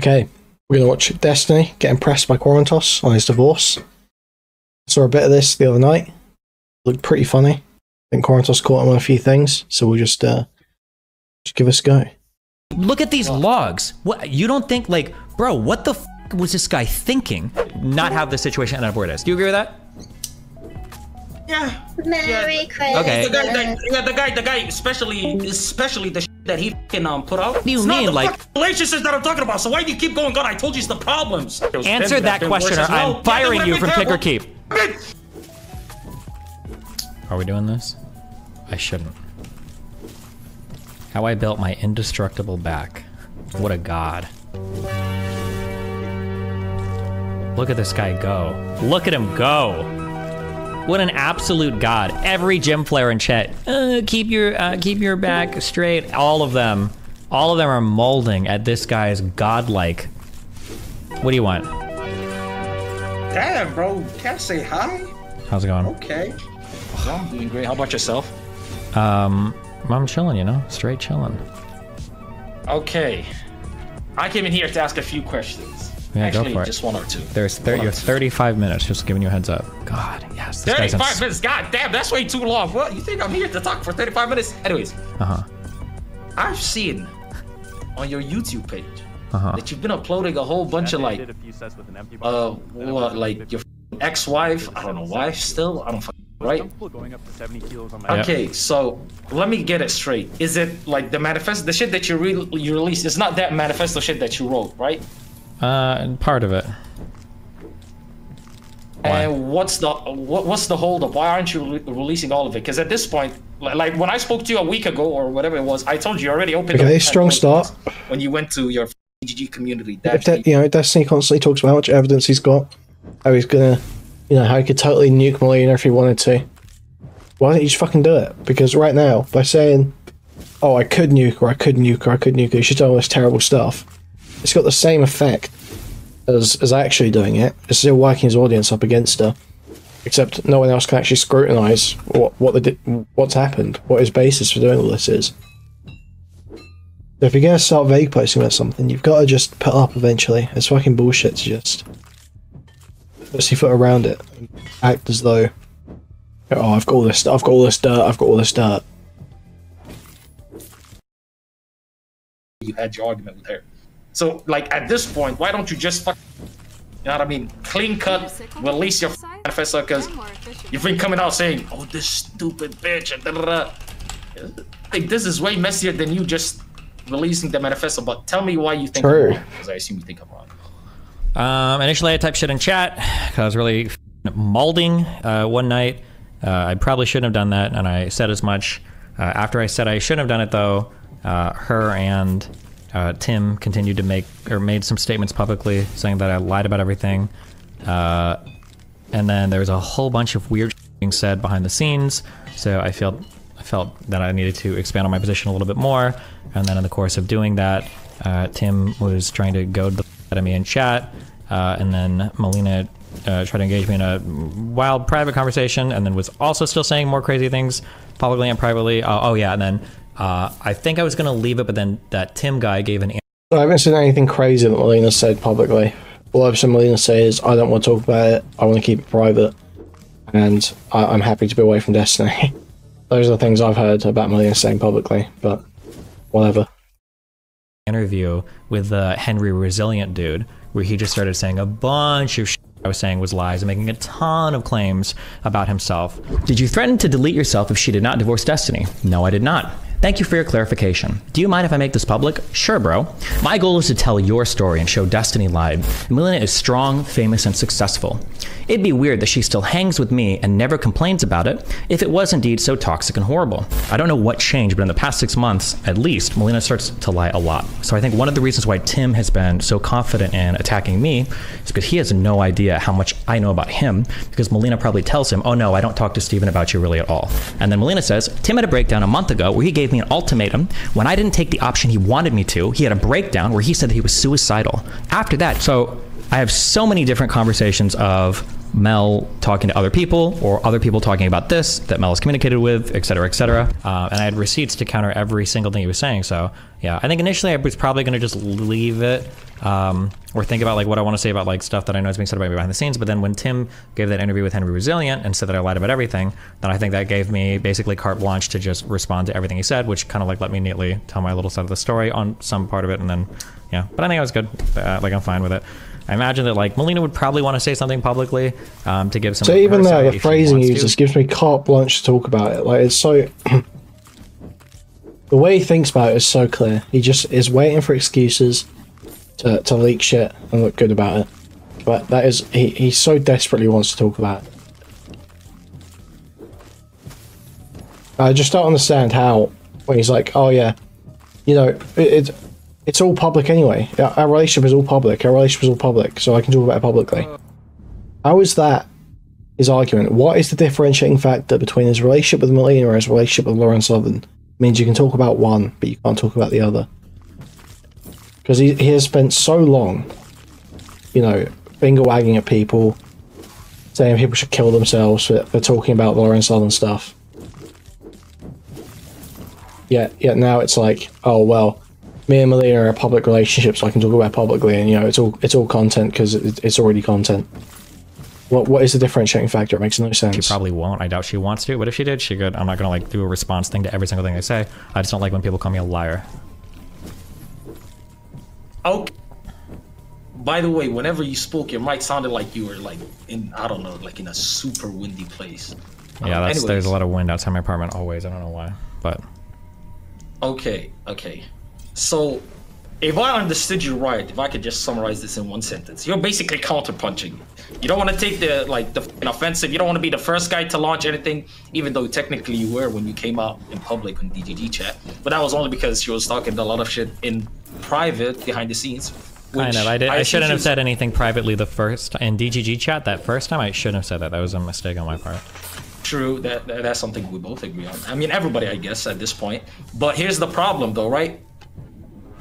Okay, we're gonna watch Destiny get impressed by Qorantos on his divorce. Saw a bit of this the other night. Looked pretty funny. I think Qorantos caught him on a few things, so we'll just give us a go. Look at these logs. What, you don't think, like, bro, what the f was this guy thinking? Not have the situation end up where it is. Do you agree with that? Yeah. Merry Christmas. Okay. The guy, especially the shit that he fucking put out. What do you mean, like relationships that I'm talking about? So why do you keep going? God, I told you it's the problems. Answer that question, or I'm firing you from Pick or Keep. Are we doing this? I shouldn't. How I built my indestructible back. What a god. Look at this guy go. Look at him go. What an absolute god. Every gym player in chat, keep your back straight. All of them are molding at this guy's godlike. What do you want? Damn, bro, can't say hi. How's it going? Okay. Well, I'm doing great. How about yourself? I'm chilling, you know, straight chilling. Okay. I came in here to ask a few questions. Yeah, actually, go for it. Just one or two. You're 35 minutes, just giving you a heads up. God, yes. 35 minutes? God damn, that's way too long. What? You think I'm here to talk for 35 minutes? Anyways. I've seen on your YouTube page that you've been uploading a whole bunch of like, like your ex-wife, I don't know, wife still? I don't fucking, right? Okay, so let me get it straight. Is it like the manifesto, the shit that you released, it's not that manifesto shit that you wrote, right? Part of it. Why? And what's the hold up? Why aren't you releasing all of it? Because at this point, like when I spoke to you a week ago or whatever it was, I told you already opened. Okay, strong start. When you went to your GG community. You know, Destiny constantly talks about how much evidence he's got, how he's gonna, you know, how he could totally nuke Melina if he wanted to. Why don't you just fucking do it? Because right now, by saying, "Oh, I could nuke," or "I could nuke," or "I could nuke," she's done all this terrible stuff. It's got the same effect as actually doing it. It's still working his audience up against her, except no one else can actually scrutinize what's happened, what his basis for doing all this is. So if you're gonna start vague posting about something, you've got to just put up eventually. It's fucking bullshit to just put your foot around it, and act as though, oh, I've got all this, I've got all this dirt, I've got all this dirt. You had your argument with her. So, like, at this point, why don't you just you know what I mean? Clean cut, release your manifesto, because you've been coming out saying, oh, this stupid bitch, and da-da-da. I think this is way messier than you just releasing the manifesto, but tell me why you think I'm wrong, because I assume you think I'm wrong. Initially I typed shit in chat, because I was really molding one night. I probably shouldn't have done that, and I said as much. After I said I shouldn't have done it, though, her and Tim continued to made some statements publicly saying that I lied about everything, and then there was a whole bunch of weird being said behind the scenes. So I felt that I needed to expand on my position a little bit more. And then in the course of doing that, Tim was trying to goad the out of me in chat, and then Melina tried to engage me in a wild private conversation, and then was also still saying more crazy things publicly and privately. Oh yeah, and then. I think I was going to leave it, but then that Tim guy gave an answer. I haven't seen anything crazy that Melina said publicly. All I've seen Melina say is, I don't want to talk about it, I want to keep it private, and I'm happy to be away from Destiny. Those are the things I've heard about Melina saying publicly, but whatever. Interview with the Henry Resilient dude, where he just started saying a bunch of shit I was saying was lies and making a ton of claims about himself. Did you threaten to delete yourself if she did not divorce Destiny? No, I did not. Thank you for your clarification. Do you mind if I make this public? Sure, bro. My goal is to tell your story and show Destiny lied. Melina is strong, famous, and successful. It'd be weird that she still hangs with me and never complains about it if it was indeed so toxic and horrible. I don't know what changed, but in the past 6 months, at least, Melina starts to lie a lot. So I think one of the reasons why Tim has been so confident in attacking me is because he has no idea how much I know about him, because Melina probably tells him, oh no, I don't talk to Steven about you really at all. And then Melina says, Tim had a breakdown a month ago where he gave me an ultimatum. When I didn't take the option he wanted me to, he had a breakdown where he said that he was suicidal. After that, so I have so many different conversations of Mel talking to other people or other people talking about this that Mel has communicated with, et cetera, et cetera. And I had receipts to counter every single thing he was saying. So yeah, I think initially I was probably going to just leave it or think about like what I want to say about like stuff that I know is being said about me behind the scenes. But then when Tim gave that interview with Henry Resilient and said that I lied about everything, then I think that gave me basically carte blanche to just respond to everything he said, which kind of like let me neatly tell my little side of the story on some part of it. And then, yeah, but I think I was good. Like I'm fine with it. I imagine that like Melina would probably want to say something publicly to give some. So even though the phrasing he uses gives me carte blanche to talk about it, like it's so. The way he thinks about it is so clear. He just is waiting for excuses to leak shit and look good about it. But that is he so desperately wants to talk about it. I just don't understand how when he's like, oh yeah, you know, it's all public anyway. Our relationship is all public. Our relationship is all public, so I can talk about it publicly. How is that his argument? What is the differentiating factor between his relationship with Melina and his relationship with Lauren Southern? It means you can talk about one, but you can't talk about the other. Because he has spent so long, you know, finger wagging at people, saying people should kill themselves for talking about Lauren Southern stuff. Yet now it's like, oh well, me and Melina are a public relationship, so I can talk about it publicly, and you know it's all content because it's already content. What is the differentiating factor? It makes no sense. She probably won't. I doubt she wants to, but if she did, she could. I'm not gonna like do a response thing to every single thing they say. I just don't like when people call me a liar. Okay. By the way, whenever you spoke, your mic sounded like you were like in, I don't know, like in a super windy place. Yeah, there's a lot of wind outside my apartment always. I don't know why, but. Okay. So, if I understood you right, if I could just summarize this in one sentence, you're basically counterpunching. You don't want to take the offensive. You don't want to be the first guy to launch anything, even though technically you were when you came out in public on DGG chat. But that was only because she was talking a lot of shit in private behind the scenes. Kind of. I shouldn't have said anything privately the first in DGG chat that first time. I shouldn't have said that. That was a mistake on my part. True, that's something we both agree on. I mean, everybody, I guess, at this point. But here's the problem, though, right?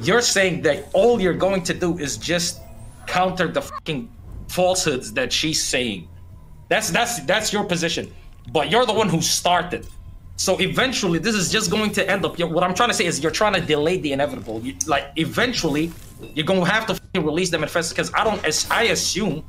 You're saying that all you're going to do is just counter the fucking falsehoods that she's saying. That's your position. But you're the one who started. So eventually, this is just going to end up. What I'm trying to say is you're trying to delay the inevitable. Eventually, you're going to have to fucking release them manifesto because I assume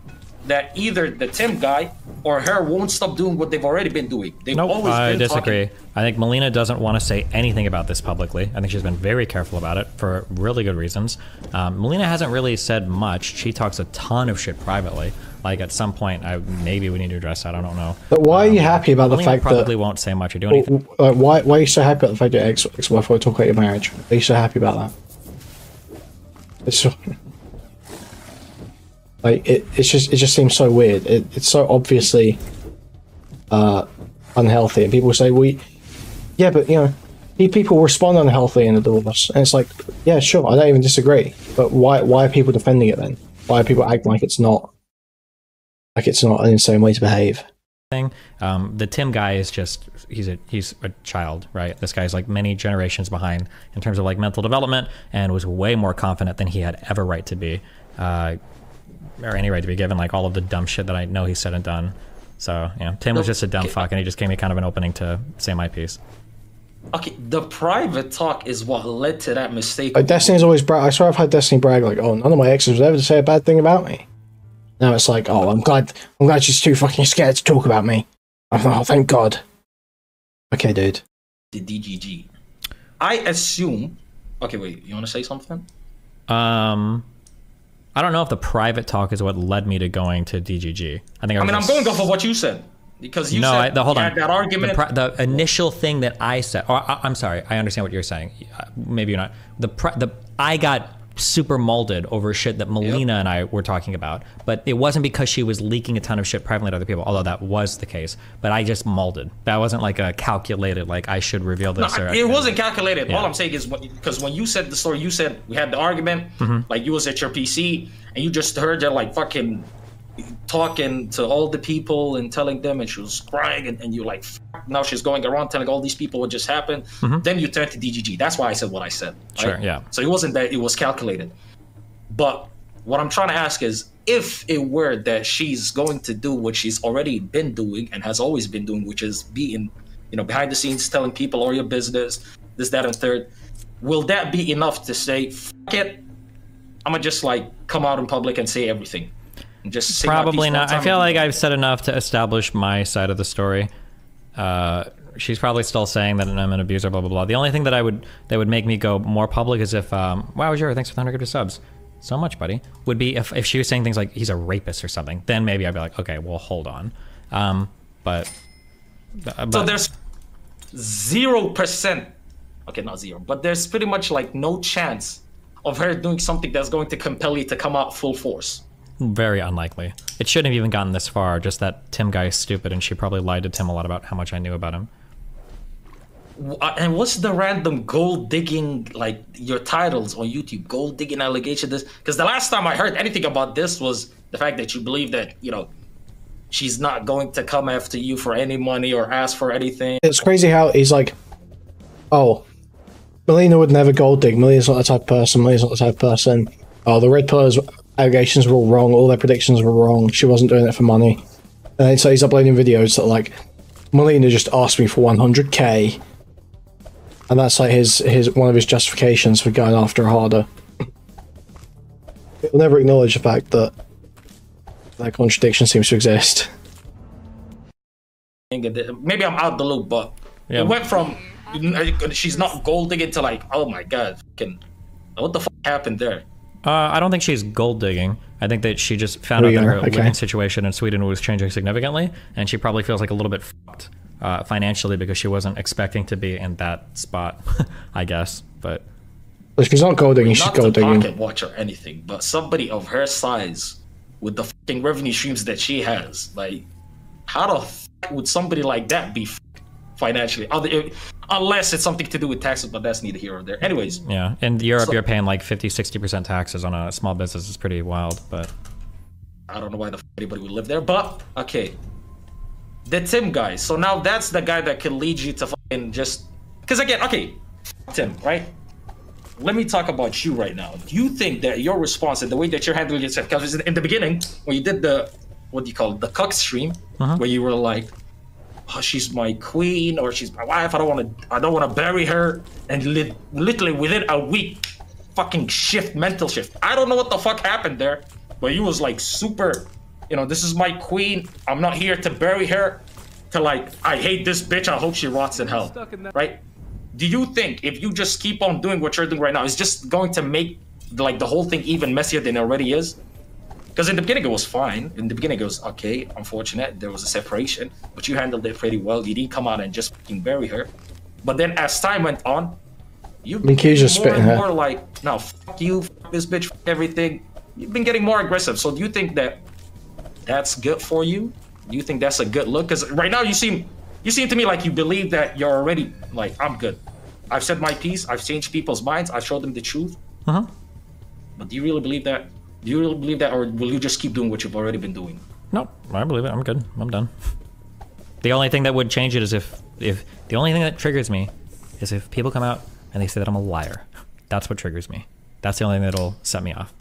that either the Tim guy or her won't stop doing what they've already been doing. They've always been I disagree. talking. I think Melina doesn't want to say anything about this publicly. I think she's been very careful about it for really good reasons. Melina hasn't really said much. She talks a ton of shit privately. Like at some point, maybe we need to address that. I don't know. But why are you happy about Melina the fact probably won't say much or do anything. Why are you so happy about the fact that ex-wife will talk about your marriage? Are you so happy about that? It's so, like it just seems so weird. It's so obviously unhealthy, and people say yeah, but you know, people respond unhealthy in a divorce, and it's like, yeah, sure, I don't even disagree. But why are people defending it then? Why are people acting like it's not an insane way to behave? The Tim guy is just he's a child, right? This guy's like many generations behind in terms of like mental development, and was way more confident than he had ever right to be, or any right to be, given like all of the dumb shit that I know he said and done. So yeah, Tim was just a dumb fuck, and he just gave me kind of an opening to say my piece. Okay, the private talk is what led to that mistake. Like Destiny's always I swear I've had Destiny brag like, oh, none of my exes would ever say a bad thing about me. Now it's like, oh, I'm glad she's too fucking scared to talk about me. Oh, thank God. Okay, dude. The DGG. I assume. Okay, wait. You want to say something? I don't know if the private talk is what led me to going to DGG. I'm going off of what you said because you said hold on. that argument. The initial thing that I said. Or I'm sorry. I understand what you're saying. Maybe you're not. I got super molded over shit that Melina and I were talking about, but it wasn't because she was leaking a ton of shit privately to other people, although that was the case. But I just molded. That wasn't like a calculated, like I should reveal this. No, it wasn't calculated. Yeah. All I'm saying is because when you said the story, you said we had the argument, like you was at your PC and you just heard her like fucking talking to all the people and telling them, and she was crying, and you like, now she's going around telling all these people what just happened. Then you turned to DGG. That's why I said what I said. Right? Sure, yeah. So it wasn't that it was calculated. But what I'm trying to ask is, if it were that she's going to do what she's already been doing and has always been doing, which is being, behind the scenes telling people all your business, this, that, and third, will that be enough to say, fuck it, I'm gonna just like come out in public and say everything? And just say probably not. I feel like I've said enough to establish my side of the story. She's probably still saying that I'm an abuser, blah, blah, blah. The only thing that would make me go more public is if, wow, Jure, thanks for the 100 subs. So much, buddy. Would be if she was saying things like he's a rapist or something, then maybe I'd be like, okay, well, hold on. But so there's 0%, okay, not zero, but there's pretty much like no chance of her doing something that's going to compel you to come out full force. Very unlikely. It shouldn't have even gotten this far, just that Tim guy is stupid and she probably lied to Tim a lot about how much I knew about him. And what's the random gold digging, like your titles on YouTube, gold digging allegation? This, because the last time I heard anything about this was the fact that you believe that, she's not going to come after you for any money or ask for anything. It's crazy how he's like, oh, Melina would never gold dig. Melina's not the type of person. Melina's not the type of person. Oh, the Red Pillars allegations were all wrong. All their predictions were wrong. She wasn't doing it for money. And then so he's uploading videos that like, Melina just asked me for 100k. And that's like his one of his justifications for going after her harder. He'll never acknowledge the fact that that contradiction seems to exist. Maybe I'm out the loop, but it went from she's not gold digging to like, oh my god, what the fuck happened there? I don't think she's gold digging. I think that she just found out that her living situation in Sweden was changing significantly, and she probably feels like a little bit fucked financially because she wasn't expecting to be in that spot, I guess. But if she's not gold digging, she's gold digging. Not to pocket watch or anything, but somebody of her size with the fucking revenue streams that she has, like, how the fuck would somebody like that be financially? Unless it's something to do with taxes, but that's neither here or there. Anyways. Yeah, in Europe, you're paying like 50-60% taxes on a small business. It's pretty wild, but I don't know why the fuck anybody would live there, but okay. The Tim guy. So now that's the guy that can lead you to fucking just... Because again, okay, Tim, right? Let me talk about you right now. Do you think that your response and the way that you're handling yourself, because in the beginning, when you did the, what do you call it, the cuck stream, where you were like, oh, she's my queen, or she's my wife, I don't want to bury her, and literally within a week, fucking mental shift. I don't know what the fuck happened there, but you was like super, this is my queen, I'm not here to bury her, to like, I hate this bitch, I hope she rots in hell, right? Do you think if you just keep on doing what you're doing right now, it's just going to make like the whole thing even messier than it already is? Because in the beginning it was fine. In the beginning it was okay, unfortunate, there was a separation, but you handled it pretty well. You didn't come out and just fucking bury her. But then as time went on, you became more and more like, no, fuck you, fuck this bitch, fuck everything. You've been getting more aggressive. So do you think that that's good for you? Do you think that's a good look? Because right now you seem to me like you believe that you're already like, I'm good. I've said my piece. I've changed people's minds. I've showed them the truth. But do you really believe that? Do you really believe that, or will you just keep doing what you've already been doing? No, I believe it. I'm good. I'm done. The only thing that would change it is if the only thing that triggers me is if people come out and they say that I'm a liar. That's what triggers me. That's the only thing that'll set me off.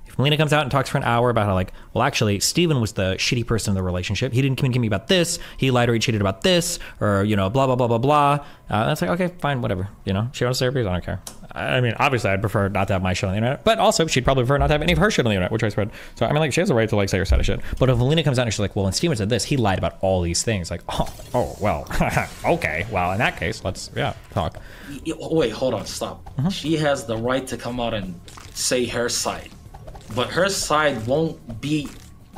If Melina comes out and talks for an hour about how like, well, actually, Steven was the shitty person in the relationship. He didn't communicate me about this. He lied or he cheated about this, or, blah, blah, blah, blah, blah. That's like, okay, fine, whatever. She wants to say her piece, I don't care. I mean, obviously, I'd prefer not to have my shit on the internet, but also she'd probably prefer not to have any of her shit on the internet, which I spread. So, I mean, like, she has a right to, like, say her side of shit. But if Melina comes out and she's like, well, when Steven said this, he lied about all these things. Like, oh well, okay. Well, in that case, let's, talk. Wait, hold on, stop. She has the right to come out and say her side. But her side won't be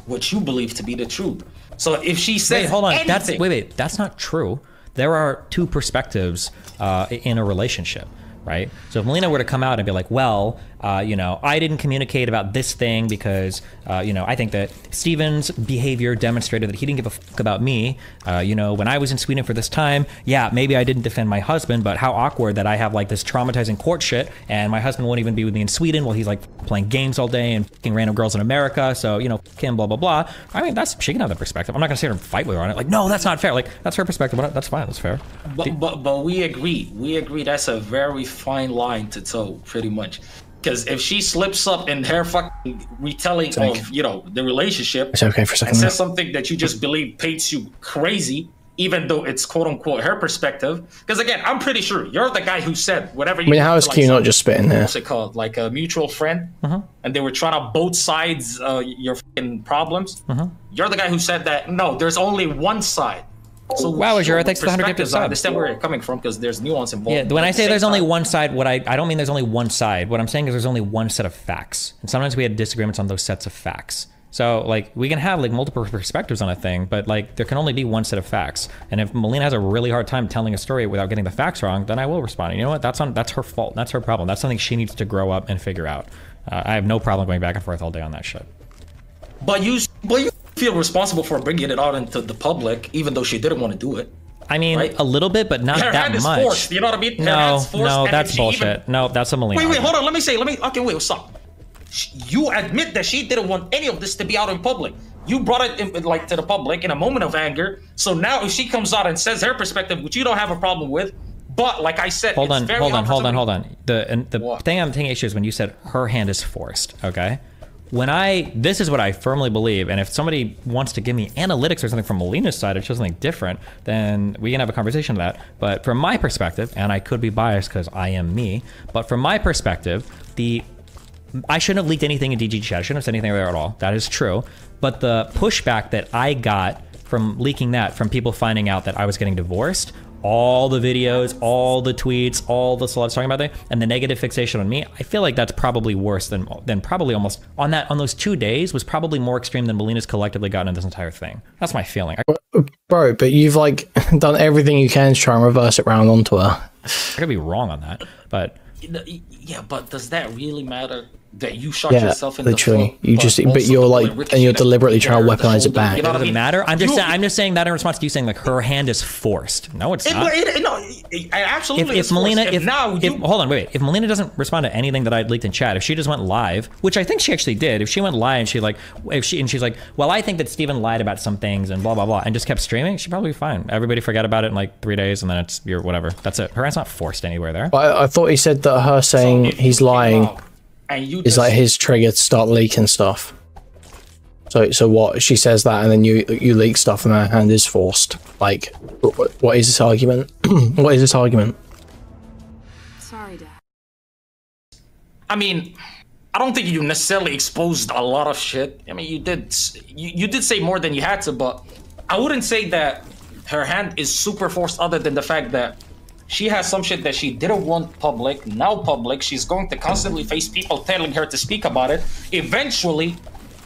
what you believe to be the truth. So if she says, wait, hold on, anything, wait, that's not true. There are two perspectives in a relationship, right? So if Melina were to come out and be like, well, I didn't communicate about this thing because, I think that Steven's behavior demonstrated that he didn't give a fuck about me. When I was in Sweden for this time, yeah, maybe I didn't defend my husband, but how awkward that I have like this traumatizing court shit and my husband won't even be with me in Sweden while he's like playing games all day and fucking random girls in America. So, fuck him, blah, blah, blah. I mean, she can have that perspective. I'm not gonna sit here and fight with her on it. Like, no, that's not fair. Like, that's her perspective. That's fine. That's fair. But we agree. We agree that's a very fine line to toe, pretty much. Because if she slips up in her fuck retelling of, you know, the relationship. It's okay for a second. And says something that you just believe paints you crazy, even though it's quote unquote her perspective. Because again, I'm pretty sure you're the guy who said whatever. I mean, how is Q not just spitting there? What's it called? Like a mutual friend, and they were trying to both sides your fucking problems. You're the guy who said that. No, there's only one side. So wow, is your ethics the 150 side? I understand where you're coming from because there's nuance involved. Yeah, when I say there's only one side, what I don't mean there's only one side. What I'm saying is there's only one set of facts, and sometimes we had disagreements on those sets of facts. So like we can have like multiple perspectives on a thing, but like there can only be one set of facts. And if Melina has a really hard time telling a story without getting the facts wrong, then I will respond. And you know what? That's her fault. That's her problem. That's something she needs to grow up and figure out. I have no problem going back and forth all day on that shit. But you feel responsible for bringing it out into the public, even though she didn't want to do it. I mean, right? A little bit, but not her that hand is much. Forced, you know what I mean? Her no, that's bullshit. No, that's a Melina. Wait, hold on. Let me say. Okay, wait. What's up? You admit that she didn't want any of this to be out in public. You brought it in, like to the public in a moment of anger. So now if she comes out and says her perspective, which you don't have a problem with, but like I said, hold on. The thing I'm taking issue is when you said her hand is forced. Okay. This is what I firmly believe, and if somebody wants to give me analytics or something from Melina's side, or shows something different, then we can have a conversation on that. But from my perspective, and I could be biased because I am me, but from my perspective, I shouldn't have leaked anything in DG chat. I shouldn't have said anything there at all. That is true. But the pushback that I got from leaking that, from people finding out that I was getting divorced, all the videos, all the tweets, all the celebs talking about that, and the negative fixation on me, I feel like that's probably worse than probably almost on those 2 days was probably more extreme than Melina's collectively gotten in this entire thing. That's my feeling. Bro, but you've like done everything you can to try and reverse it round onto her. I could be wrong on that, but yeah, but does that really matter? That you shot yourself in literally. the foot, but you're like, and you're deliberately trying to weaponize it back. You know what I mean? Matter. I'm just saying that in response to you saying like her hand is forced. No, it's not. Absolutely. If Melina, hold on, wait. If Melina doesn't respond to anything that I leaked in chat, if she just went live, which I think she actually did, if she went live and she's like, well, I think that Steven lied about some things and blah blah blah, and just kept streaming, she'd probably be fine. Everybody forgot about it in like 3 days, and then it's your whatever. That's it. Her hand's not forced anywhere there. But I thought he said that her saying he's lying is like his trigger to start leaking stuff. So what? She says that, and then you leak stuff, and her hand is forced. Like, what is this argument? What is this argument? Sorry, Dad. I mean, I don't think you necessarily exposed a lot of shit. I mean, you did say more than you had to, but I wouldn't say that her hand is super forced, other than the fact that she has some shit that she didn't want public, now public. She's going to constantly face people telling her to speak about it. Eventually,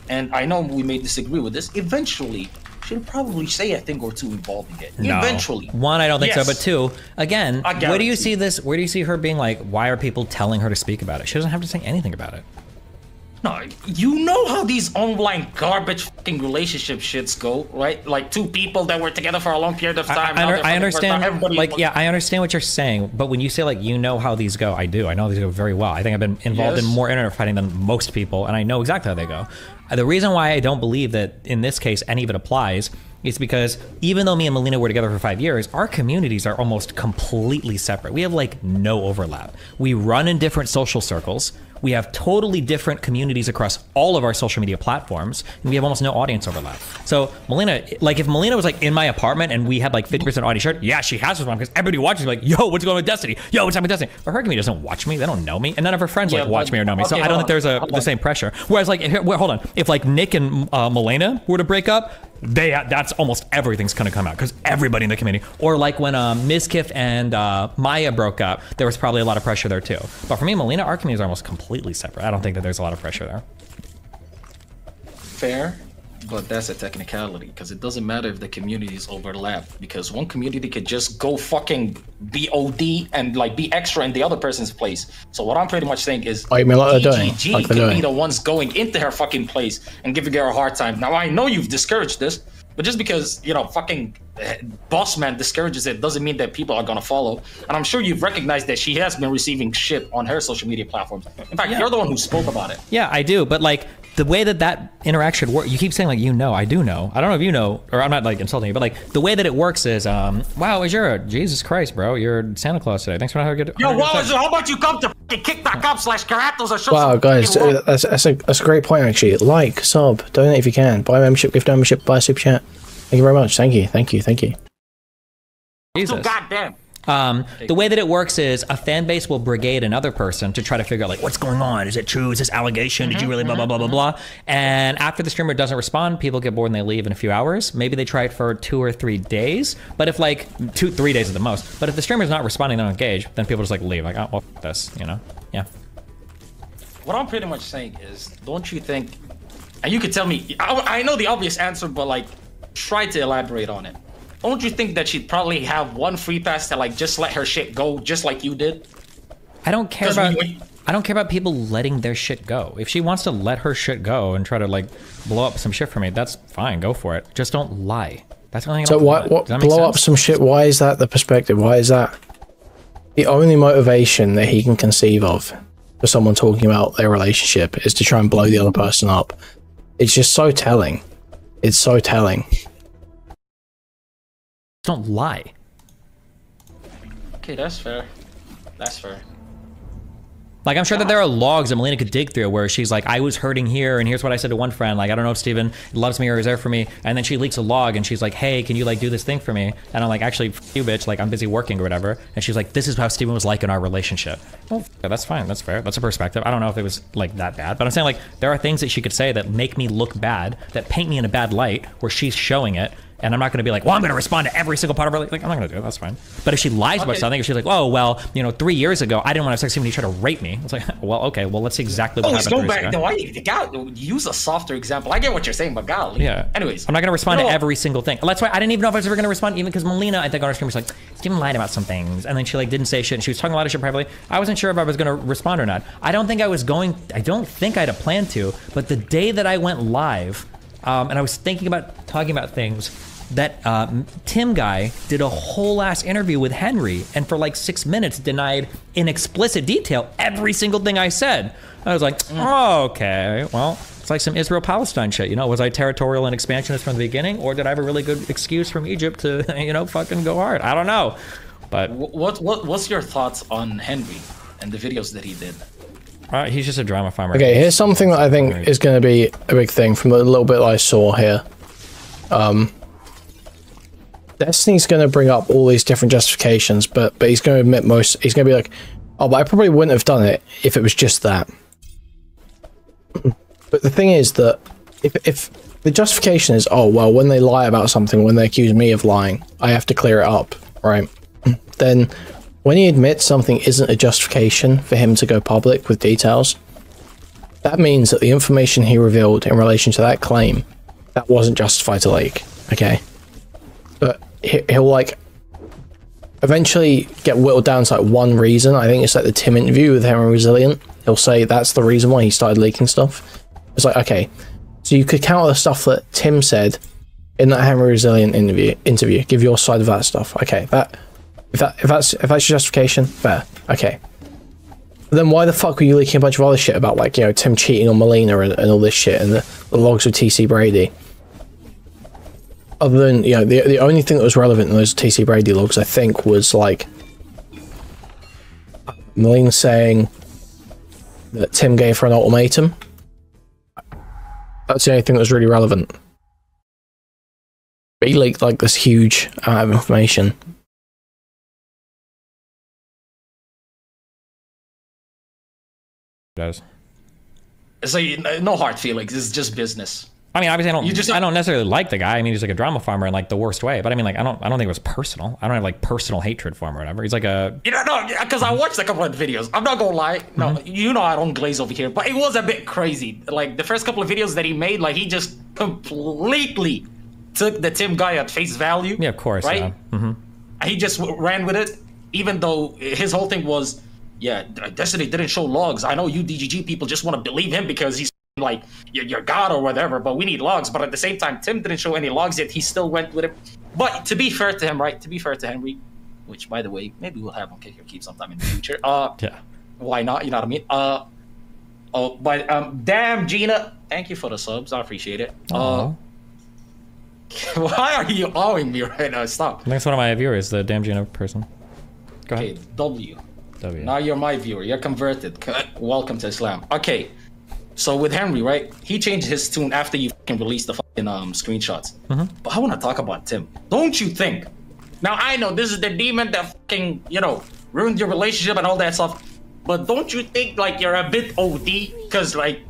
and I know we may disagree with this, eventually, she'll probably say a thing or two involving it. No. Eventually. One, I don't think so, but two, again, where do you see this? Where do you see her being like, why are people telling her to speak about it? She doesn't have to say anything about it. No, you know how these online garbage fucking relationship shits go, right? Like two people that were together for a long period of time. I understand. I understand what you're saying, but when you say like you know how these go, I do. I know these go very well. I think I've been involved in more internet fighting than most people, and I know exactly how they go. The reason why I don't believe that in this case any of it applies is because even though me and Melina were together for 5 years, our communities are almost completely separate. We have like no overlap. We run in different social circles. We have totally different communities across all of our social media platforms, and we have almost no audience overlap. So Melina, like if Melina was like in my apartment and we had like 50% audience share, yeah, she has this one because everybody watches me like, yo, what's going on with Destiny? Yo, what's happening with Destiny? But her community doesn't watch me. They don't know me. And none of her friends like watch me or know me. So I don't think there's the same pressure. Whereas like, hold on. If like Nick and Melina were to break up, that's almost everything's gonna come out because everybody in the community. Or like when Mizkif and Maya broke up, there was probably a lot of pressure there too. But for me, Melina, our communities are almost completely separate. I don't think that there's a lot of pressure there. Fair, but that's a technicality because it doesn't matter if the communities overlap because one community could just go fucking be OD and like be extra in the other person's place. So what I'm pretty much saying is DGG could be the ones going into her fucking place and giving her a hard time. Now I know you've discouraged this, but just because, you know, fucking boss man discourages it doesn't mean that people are gonna follow. And I'm sure you've recognized that she has been receiving shit on her social media platforms. In fact, you're the one who spoke about it. Yeah, I do. But like, the way that interaction works, you keep saying like, you know, I do know. I don't know if you know, or I'm not like insulting you, but like the way that it works is, wow, Azura, Jesus Christ, bro, you're Santa Claus today. Thanks for having a good. Yo, wow, how about you come to kick.com/Qorantos or show Wow, guys, that's a great point actually. Like, sub, donate if you can, buy a membership, gift membership, buy a super chat. Thank you very much. Thank you. Jesus. Goddamn. The way that it works is a fan base will brigade another person to try to figure out like what's going on. Is it true? Is this allegation? Did you really blah blah blah blah blah? And after the streamer doesn't respond, people get bored and they leave in a few hours. Maybe they try it for 2 or 3 days. But if like 3 days at the most. But if the streamer's not responding, they don't engage. Then people just like leave. Like, oh, well, f this, you know? Yeah. What I'm pretty much saying is, don't you think? And you could tell me. I know the obvious answer, but like, try to elaborate on it. Don't you think that she'd probably have one free pass to like just let her shit go, just like you did? I don't care about people letting their shit go. If she wants to let her shit go and try to like blow up some shit for me, that's fine. Go for it. Just don't lie. That's the only thing. So what blow up some shit? Why is that the perspective? Why is that the only motivation that he can conceive of for someone talking about their relationship is to try and blow the other person up? It's just so telling. It's so telling. Don't lie. Okay, that's fair. That's fair. Like, I'm sure that there are logs that Melina could dig through where she's like, I was hurting here, and here's what I said to one friend. Like, I don't know if Steven loves me or is there for me. And then she leaks a log, and she's like, hey, can you, like, do this thing for me? And I'm like, actually, f you, bitch. Like, I'm busy working or whatever. And she's like, this is how Steven was like in our relationship. Well, yeah, that's fine. That's fair. That's a perspective. I don't know if it was, like, that bad. But I'm saying, like, there are things that she could say that make me look bad, that paint me in a bad light, where she's showing it. And I'm not going to be like, well, I'm going to respond to every single part of her life. Like, I'm not going to do it. That's fine. But if she lies about something, if she's like, oh, well, you know, 3 years ago, I didn't want to have sex with you when you tried to rape me. It's like, well, okay, well, let's see exactly what happened. Let's go back. No, you gotta use a softer example. I get what you're saying, but golly. Yeah. Anyways. I'm not going to respond to every single thing. That's why I didn't even know if I was ever going to respond, even because Melina, I think on her stream was like, Steven lied about some things. And then she like didn't say shit. And she was talking a lot of shit privately. I wasn't sure if I was going to respond or not. I don't think I had a plan to. But the day that I went live, and I was thinking about talking about things, that Tim guy did a whole ass interview with Henry and for like 6 minutes denied in explicit detail every single thing I said. I was like, oh, okay, well, it's like some Israel-Palestine shit, you know? Was I territorial and expansionist from the beginning, or did I have a really good excuse from Egypt to, you know, fucking go hard? I don't know, but... What's your thoughts on Henry and the videos that he did? He's just a drama farmer. Okay, here's something that I think is going to be a big thing from the little bit I saw here. Destiny's going to bring up all these different justifications, but he's going to admit he's going to be like, oh, but I probably wouldn't have done it if it was just that. But the thing is that if the justification is, oh, well, when they lie about something, when they accuse me of lying, I have to clear it up, right? Then when he admits something isn't a justification for him to go public with details, that means that the information he revealed in relation to that claim, that wasn't justified to leak, okay? But he'll like eventually get whittled down to like one reason. I think it's like the Tim interview with Henry Resilient. He'll say that's the reason why he started leaking stuff. It's like, okay, so you could count the stuff that Tim said in that Henry Resilient interview. Give your side of that stuff. Okay, if that's your justification, fair. Okay. But then why the fuck were you leaking a bunch of other shit about, like, you know, Tim cheating on Melina and all this shit and the logs with TC Brady? Other than, you know, the only thing that was relevant in those TC Brady logs, I think, was like Melina saying that Tim gave her an ultimatum. That's the only thing that was really relevant. But he leaked like this huge amount of information. Does. So no hard feelings. It's just business. I mean, obviously, I don't necessarily like the guy. I mean, he's like a drama farmer in like the worst way. But I mean, like, I don't think it was personal. I don't have like personal hatred for him or whatever. He's like a... You know, no, because I watched a couple of videos. I'm not gonna lie. No, you know I don't glaze over here. But it was a bit crazy. Like, the first couple of videos that he made, like, he just completely took the Tim guy at face value. Yeah, of course. Right? Yeah. And he just ran with it, even though his whole thing was, yeah, Destiny didn't show logs. I know you DGG people just want to believe him because he's like your god or whatever, but we need logs. But at the same time, Tim didn't show any logs yet. He still went with it. But to be fair to him, right? To be fair to Henry, which, by the way, maybe we'll have on Kick Your Keep sometime in the future. Yeah. Why not? You know what I mean? But damn, Gina, Thank you for the subs. I appreciate it. Aw. Why are you awing me right now? Stop. Next one of my viewers, the damn Gino person. Go ahead. Okay, W. W. Now you're my viewer. You're converted. Welcome to Islam. Okay. So with Henry, right? He changed his tune after you fucking released the fucking screenshots. But I want to talk about Tim. Don't you think? Now I know this is the demon that fucking, you know, ruined your relationship and all that stuff. But don't you think like you're a bit OD? Because like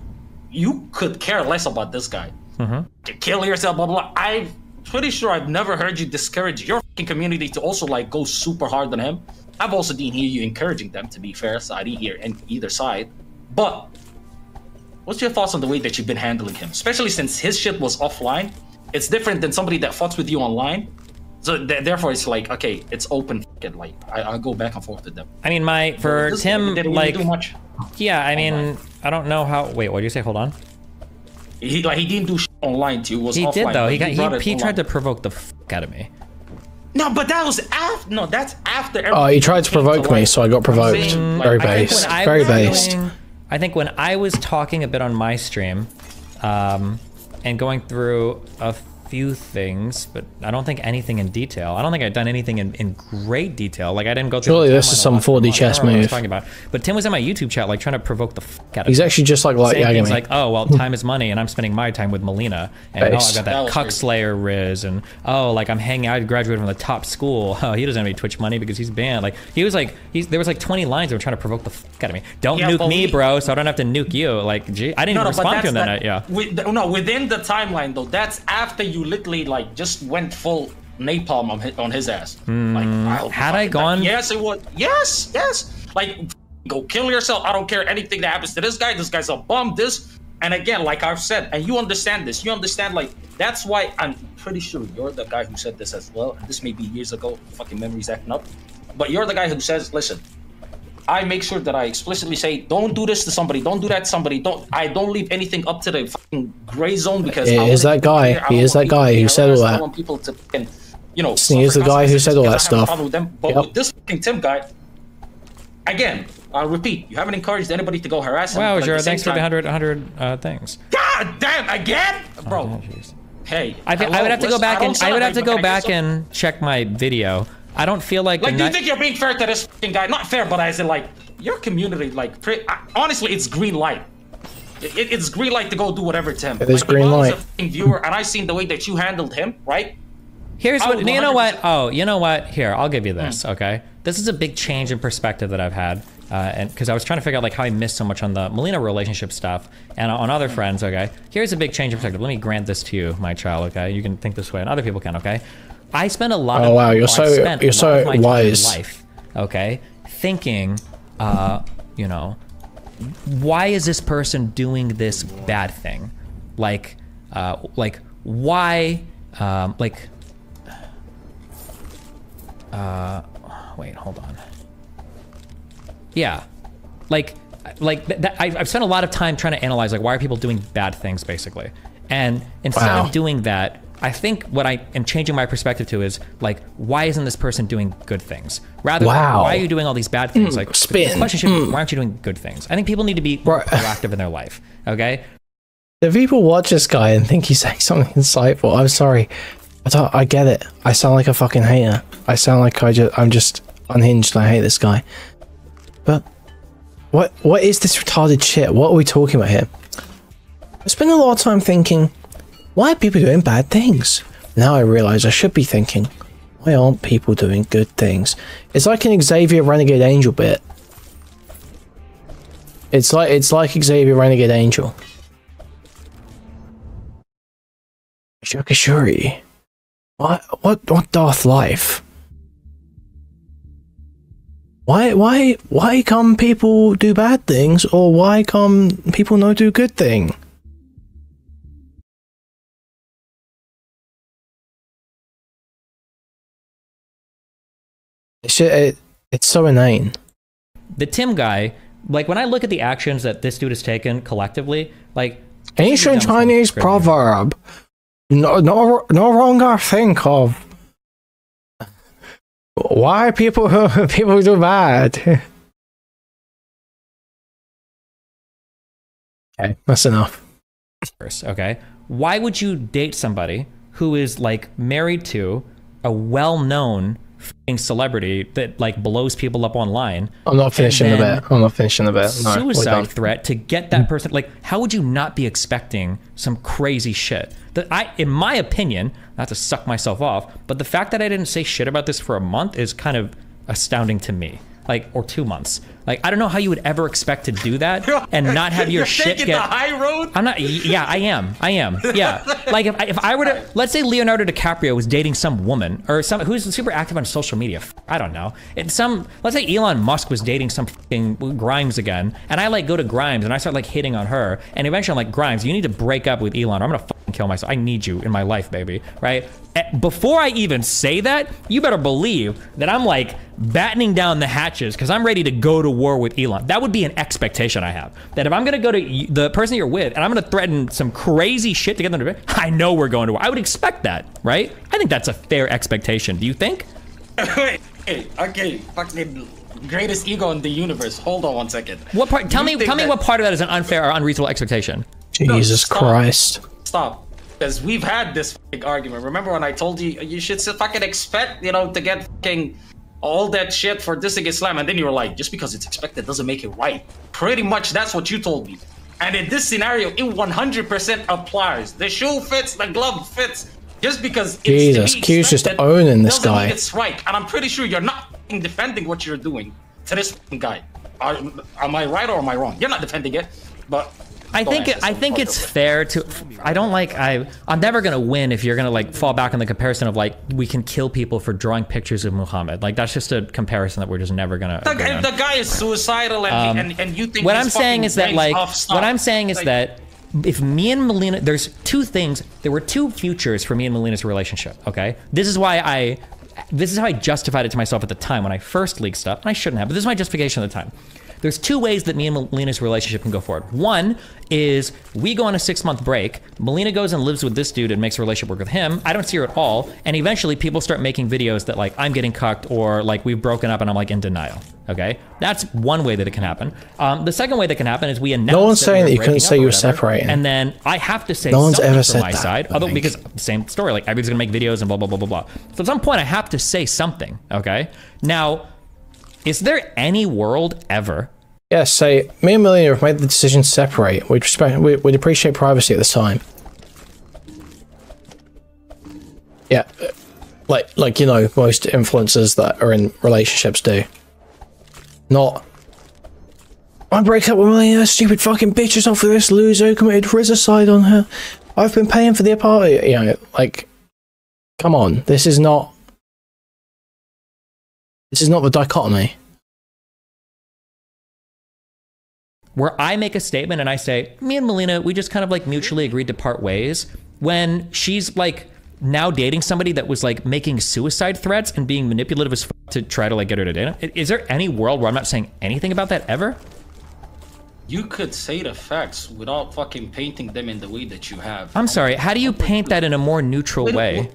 you could care less about this guy. To kill yourself, blah blah. I'm pretty sure I've never heard you discourage your fucking community to also like go super hard on him. I've also didn't hear you encouraging them, to be fair, so I didn't hear either side. But what's your thoughts on the way that you've been handling him? Especially since his shit was offline. It's different than somebody that fucks with you online. So therefore it's like, okay, it's open, like I'll go back and forth with them. I mean, for Tim, didn't like, do much. yeah, I mean, I don't know how, wait, what did you say? Hold on. He didn't do shit online too. It was He offline, did though. but He tried to provoke the fuck out of me. No, but that was after. No, that's after. Oh, he tried to provoke me, so I got provoked. Very based. Very based. I think when I was talking a bit on my stream, and going through a few things, but I don't think anything in detail. I don't think I've done anything in great detail. Like I didn't go through. Surely this is some 4D chess move. Talking about, but Tim was in my YouTube chat, like trying to provoke the fuck out of me. He's actually just like things like, oh well, time is money, and I'm spending my time with Melina, and oh, I got that cuck slayer riz, and oh, like I'm hanging out, I graduated from the top school. Oh, he doesn't have any Twitch money because he's banned. Like he was like, there was like 20 lines that were trying to provoke the fuck out of me. Don't nuke me, bro, so I don't have to nuke you. Like, gee, I didn't even respond to him that night. Yeah. No, within the timeline though, that's after you literally like just went full napalm on his ass. Like, had I gone? Yes, it was. Yes. Like, go kill yourself. I don't care anything that happens to this guy. This guy's a bum. This, and again, like I've said, and you understand this. You understand, like, that's why I'm pretty sure you're the guy who said this as well. This may be years ago. Fucking memory's acting up. But you're the guy who says, listen, I make sure that I explicitly say, don't do this to somebody, don't do that to somebody, I don't leave anything up to the fucking gray zone because he is that guy. He is that guy who said all that. I want people to, you know, he is the guy who said all that stuff. But with this fucking Tim guy, again, I'll repeat, you haven't encouraged anybody to go harass him. Wow, Jared, thanks for the 100 things. God damn, again, bro. Hey, I would have to go back and and check my video. I don't feel like. Like, do you think you're being fair to this fucking guy? Not fair, but as in, like, your community, like, honestly, it's green light. It's green light to go do whatever, Tim. It is green light. If I was a viewer and I seen the way that you handled him, right? Here's what, you know what? Oh, you know what? Here, I'll give you this, okay? This is a big change in perspective that I've had. And because I was trying to figure out like how I missed so much on the Melina relationship stuff and on other friends, okay? Here's a big change in perspective. Let me grant this to you, my child, okay? You can think this way and other people can, okay? I spend a lot of wow, you're so wise. Life, okay? Thinking, you know, why is this person doing this bad thing? Like why, wait, hold on. Yeah, I've spent a lot of time trying to analyze like why are people doing bad things basically, and instead of doing that, I think what I am changing my perspective to is like why isn't this person doing good things? Rather than why are you doing all these bad things? Like the question should be why aren't you doing good things? I think people need to be proactive in their life. Okay. The people watch this guy and think he's saying something insightful. I'm sorry. I get it. I sound like a fucking hater. I sound like I'm just unhinged and I hate this guy. But what is this retarded shit? What are we talking about here? I spend a lot of time thinking, why are people doing bad things? Now I realize I should be thinking, why aren't people doing good things? It's like an Xavier Renegade Angel bit. It's like Xavier Renegade Angel. Shokashuri. What Darth life? Why come people do bad things, or why come people not do good thing? It's so inane. The Tim guy, like when I look at the actions that this dude has taken collectively, like ancient Chinese proverb. No longer think of why people do bad. Okay, that's enough. Okay, why would you date somebody who is like married to a well-known celebrity that like blows people up online? I'm not finishing the bet. I'm not finishing the bet. No, suicide threat to get that person. Like, how would you not be expecting some crazy shit? That in my opinion, not to suck myself off, but the fact that I didn't say shit about this for a month is kind of astounding to me. Like, or 2 months. Like, I don't know how you would ever expect to do that and not have your shit get. The high road? I'm not. Yeah, I am. Yeah. Like, if I were to, let's say Leonardo DiCaprio was dating some woman or some who's super active on social media. I don't know. Let's say Elon Musk was dating some fucking Grimes again, and I like go to Grimes and I start like hitting on her, and eventually I'm like, Grimes, you need to break up with Elon. Or I'm gonna fucking kill myself. I need you in my life, baby. Right? Before I even say that, you better believe that I'm like battening down the hatches because I'm ready to go to war with Elon. That would be an expectation I have. That if I'm gonna go to the person you're with and I'm gonna threaten some crazy shit to get them to bed, I know we're going to war. I would expect that, right? I think that's a fair expectation. Do you think? Okay, fucking greatest ego in the universe. Hold on 1 second. What part? Tell me what part of that is an unfair or unreasonable expectation. Jesus Christ. Stop. Because we've had this fucking argument. Remember when I told you you should fucking expect, to get fucking all that shit for dissing Islam, and then you were like, just because it's expected doesn't make it right. Pretty much that's what you told me. And in this scenario, it 100% applies. The shoe fits, the glove fits. Just because Jesus, Q's just owning this guy. Mean it's right. And I'm pretty sure you're not fucking defending what you're doing to this fucking guy. Am I right or am I wrong? You're not defending it, but I think it's fair to. I don't like. I'm never gonna win if you're gonna like fall back on the comparison of like we can kill people for drawing pictures of Muhammad. Like that's just a comparison that we're just never gonna. The guy is suicidal, and you think. What I'm saying is that like what I'm saying is that if me and Melina, there's two things. There were two futures for me and Melina's relationship. Okay, this is how I justified it to myself at the time when I first leaked stuff, and I shouldn't have. But this is my justification at the time. There's two ways that me and Melina's relationship can go forward. One is we go on a 6-month break. Melina goes and lives with this dude and makes a relationship work with him. I don't see her at all. And eventually people start making videos that like I'm getting cucked or like we've broken up and I'm like in denial. Okay? That's one way that it can happen. The second way that can happen is we announce. No one's saying that you couldn't say you were separating. And then I have to say no one's ever said my that, side. Although because same story, like everybody's gonna make videos and blah blah blah blah blah. So at some point I have to say something. Okay? Now, is there any world ever? Yeah, say, me and Melina have made the decision to separate. We'd appreciate privacy at this time. Yeah, like most influencers that are in relationships do. Not, I break up with Melina, stupid fucking bitches off with this loser who committed ricocide on her. I've been paying for the party. Like, come on, this is not the dichotomy. Where I make a statement and I say, me and Melina, we just kind of like mutually agreed to part ways, when she's like now dating somebody that was like making suicide threats and being manipulative as fuck to try to like get her to date him. Is there any world where I'm not saying anything about that ever? You could say the facts without fucking painting them in the way that you have. I'm sorry, how do you paint that in a more neutral way?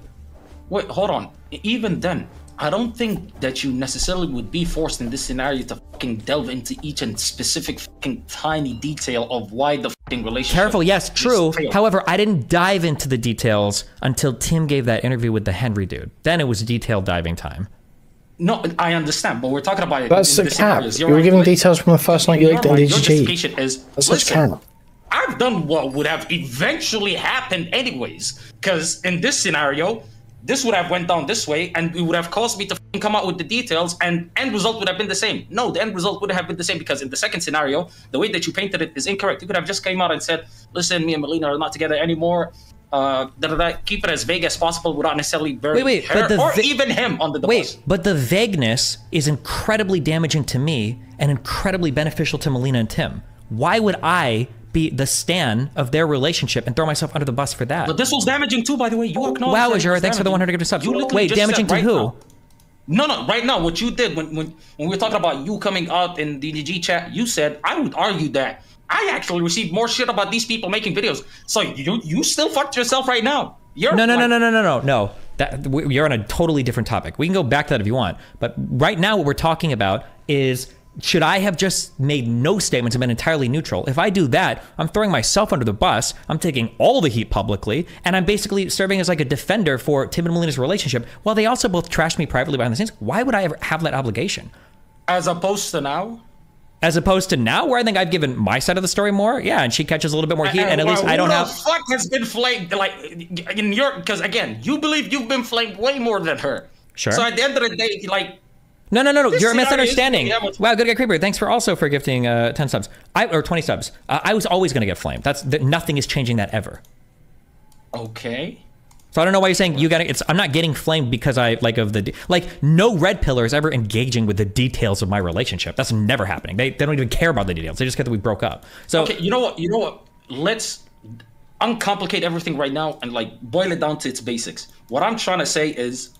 Wait, hold on. Even then, I don't think that you necessarily would be forced in this scenario to fucking delve into each and specific fucking tiny detail of why the fucking relationship. Careful, yes, true. However, I didn't dive into the details until Tim gave that interview with the Henry dude. Then it was detailed diving time. No, I understand, but we're talking about that's the cap. You were giving details from the first night you leaked in DGG. That's such cap. I've done what would have eventually happened anyways, because in this scenario, this would have went down this way, and it would have caused me to come out with the details, and end result would have been the same. No, the end result would have been the same, because in the second scenario, the way that you painted it is incorrect. You could have just came out and said, listen, me and Melina are not together anymore. Keep it as vague as possible without necessarily burying her or even him under the bus. But the vagueness is incredibly damaging to me and incredibly beneficial to Melina and Tim. Why would I be the stan of their relationship and throw myself under the bus for that? But this was damaging too, by the way. You acknowledge. Wow, Azure, thanks for the 100 gift subs. Wait, damaging to who? No, right now, what you did when we were talking about you coming out in the DGG chat, you said, I would argue that I actually received more shit about these people making videos. So you still fucked yourself right now. No. You're on a totally different topic. We can go back to that if you want. But right now, what we're talking about is should I have just made no statements and been entirely neutral? If I do that, I'm throwing myself under the bus. I'm taking all the heat publicly, and I'm basically serving as like a defender for Tim and Melina's relationship, while they also both trashed me privately behind the scenes. Why would I ever have that obligation? As opposed to now? As opposed to now, where I think I've given my side of the story more, yeah, and she catches a little bit more heat, and at least I don't have. Who the fuck has been flamed? Like, in your, because again, you believe you've been flamed way more than her. Sure. So at the end of the day, like. No. You're misunderstanding. Wow, good guy creeper. Thanks for gifting 10 subs. Or 20 subs. I was always gonna get flamed. Nothing is changing that ever. Okay. So I don't know why you're saying I'm not getting flamed because no red pillar is ever engaging with the details of my relationship. That's never happening. They don't even care about the details. They just care that we broke up. So okay, you know what? Let's uncomplicate everything right now and like boil it down to its basics. What I'm trying to say is,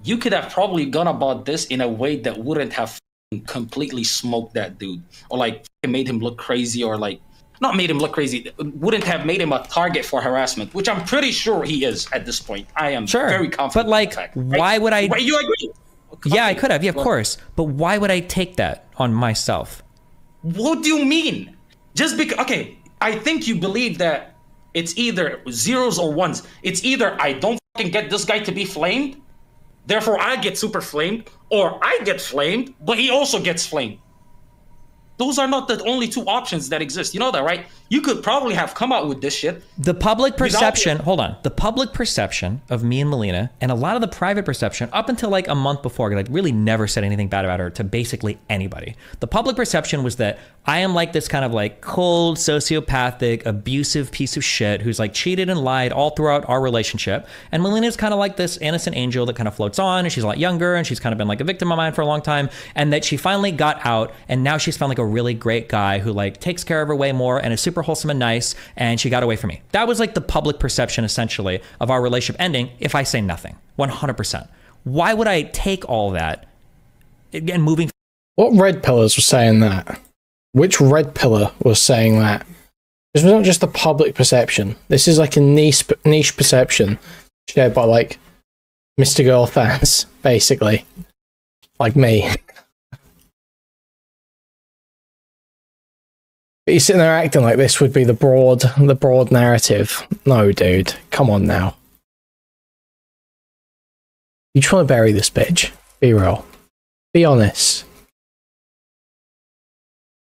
you could have probably gone about this in a way that wouldn't have completely smoked that dude, or like made him look crazy, or like not made him look crazy, wouldn't have made him a target for harassment, which I'm pretty sure he is at this point. I am very confident. But like, why would I? Wait, you agree? Yeah, I could have. Yeah, of course. But why would I take that on myself? What do you mean? Just because? Okay, I think you believe that it's either zeros or ones. It's either I don't fucking get this guy to be flamed, therefore I get super flamed, or I get flamed, but he also gets flamed. Those are not the only two options that exist. You know that, right? You could probably have come out with this shit. The public perception, hold on. The public perception of me and Melina, and a lot of the private perception up until like a month before, because I really never said anything bad about her to basically anybody. The public perception was that I am like this kind of like cold, sociopathic, abusive piece of shit who's like cheated and lied all throughout our relationship. And Melina's kind of like this innocent angel that kind of floats on, and she's a lot younger, and she's kind of been like a victim of mine for a long time. And that she finally got out, and now she's found like a really great guy who like takes care of her way more and is super wholesome and nice, and she got away from me. That was like the public perception essentially of our relationship ending if I say nothing. 100%. Why would I take all that and moving? What red pillars were saying that? Which red pillar was saying that? This was not just the public perception. This is like a niche perception shared by like Mr. Girl fans, basically. Like me. But you're sitting there acting like this would be the broad narrative. No, dude. Come on now. You trying to bury this bitch. Be real. Be honest.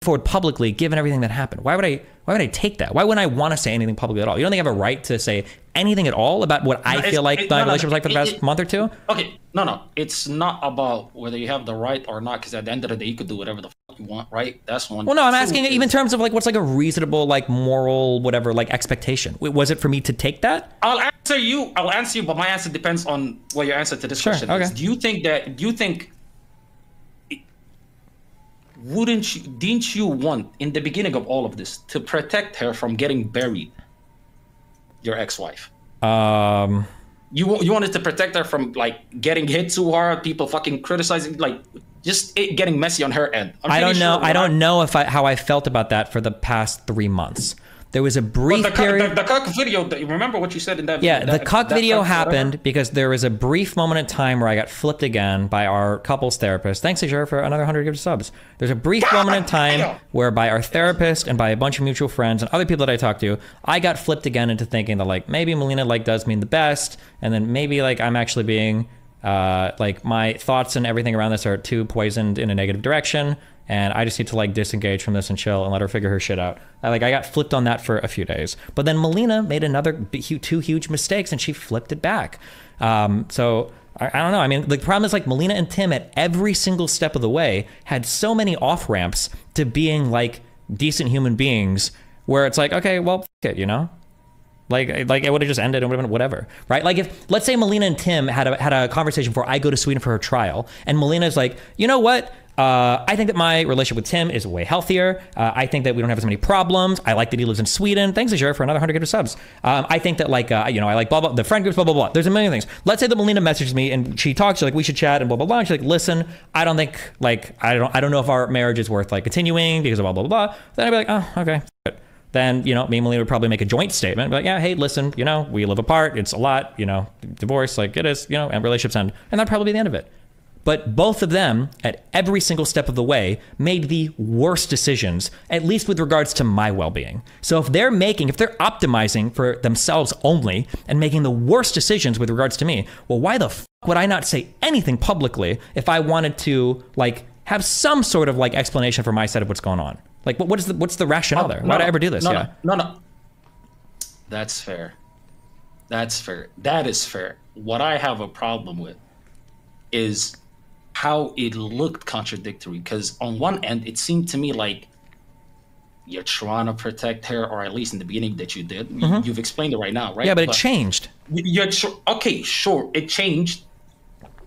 Forward publicly, given everything that happened. Why would I take that? Why wouldn't I want to say anything publicly at all? You don't think I have a right to say anything at all about what I feel like the relationship was like for the past month or two? Okay, no. It's not about whether you have the right or not, because at the end of the day, you could do whatever the fuck you want, right? That's one. Well, no, I'm asking even in terms of like what's like a reasonable, like moral, whatever, like expectation. Was it for me to take that? I'll answer you, but my answer depends on what your answer to this question is. Do you think didn't you want in the beginning of all of this to protect her from getting buried, your ex-wife? You wanted to protect her from like getting hit too hard, people fucking criticizing, like just it getting messy on her end. I don't know. I don't know how I felt about that for the past 3 months. There was a brief period. The cuck video, remember what you said in that video? Yeah, the cuck video happened whatever? Because there was a brief moment in time where I got flipped again by our couples therapist. Thanks, Azure, for another 100 gifted subs. There's a brief moment in time where by our therapist and by a bunch of mutual friends and other people that I talked to, I got flipped again into thinking that like maybe Melina like does mean the best, and then maybe like I'm actually being like my thoughts and everything around this are too poisoned in a negative direction. And I just need to like disengage from this and chill and let her figure her shit out. I got flipped on that for a few days. But then Melina made another 2 huge mistakes and she flipped it back. So I don't know. I mean, the problem is like Melina and Tim at every single step of the way had so many off ramps to being like decent human beings where it's like, okay, well, f it, you know? Like it would have just ended and would have been whatever, right? Like if, let's say Melina and Tim had a conversation before I go to Sweden for her trial, and Melina's like, you know what? I think that my relationship with Tim is way healthier. I think that we don't have as many problems. I like that he lives in Sweden. Thanks, Azure, for another 100 gifted subs. I think that like, I like blah, blah, the friend groups, blah, blah, blah. There's a million things. Let's say that Melina messages me and she talks, she's like, we should chat and blah, blah, blah. And she's like, listen, I don't think like, I don't know if our marriage is worth like continuing because of blah, blah, blah. Then I'd be like, oh, okay. Then, me and Melina would probably make a joint statement. But yeah, hey, listen, we live apart. It's a lot, divorce, like it is, and relationships end. And that'd probably be the end of it. But both of them, at every single step of the way, made the worst decisions, at least with regards to my well-being. So if they're optimizing for themselves only and making the worst decisions with regards to me, well, why the fuck would I not say anything publicly if I wanted to, like, have some sort of, like, explanation for my side of what's going on? Like, what's the rationale there? Why'd I ever do this? No. That's fair. That's fair. That is fair. What I have a problem with is how it looked contradictory, because on one end it seemed to me like you're trying to protect her, or at least in the beginning that you did. You've explained it right now, right? Yeah, but it changed. Okay, sure, it changed,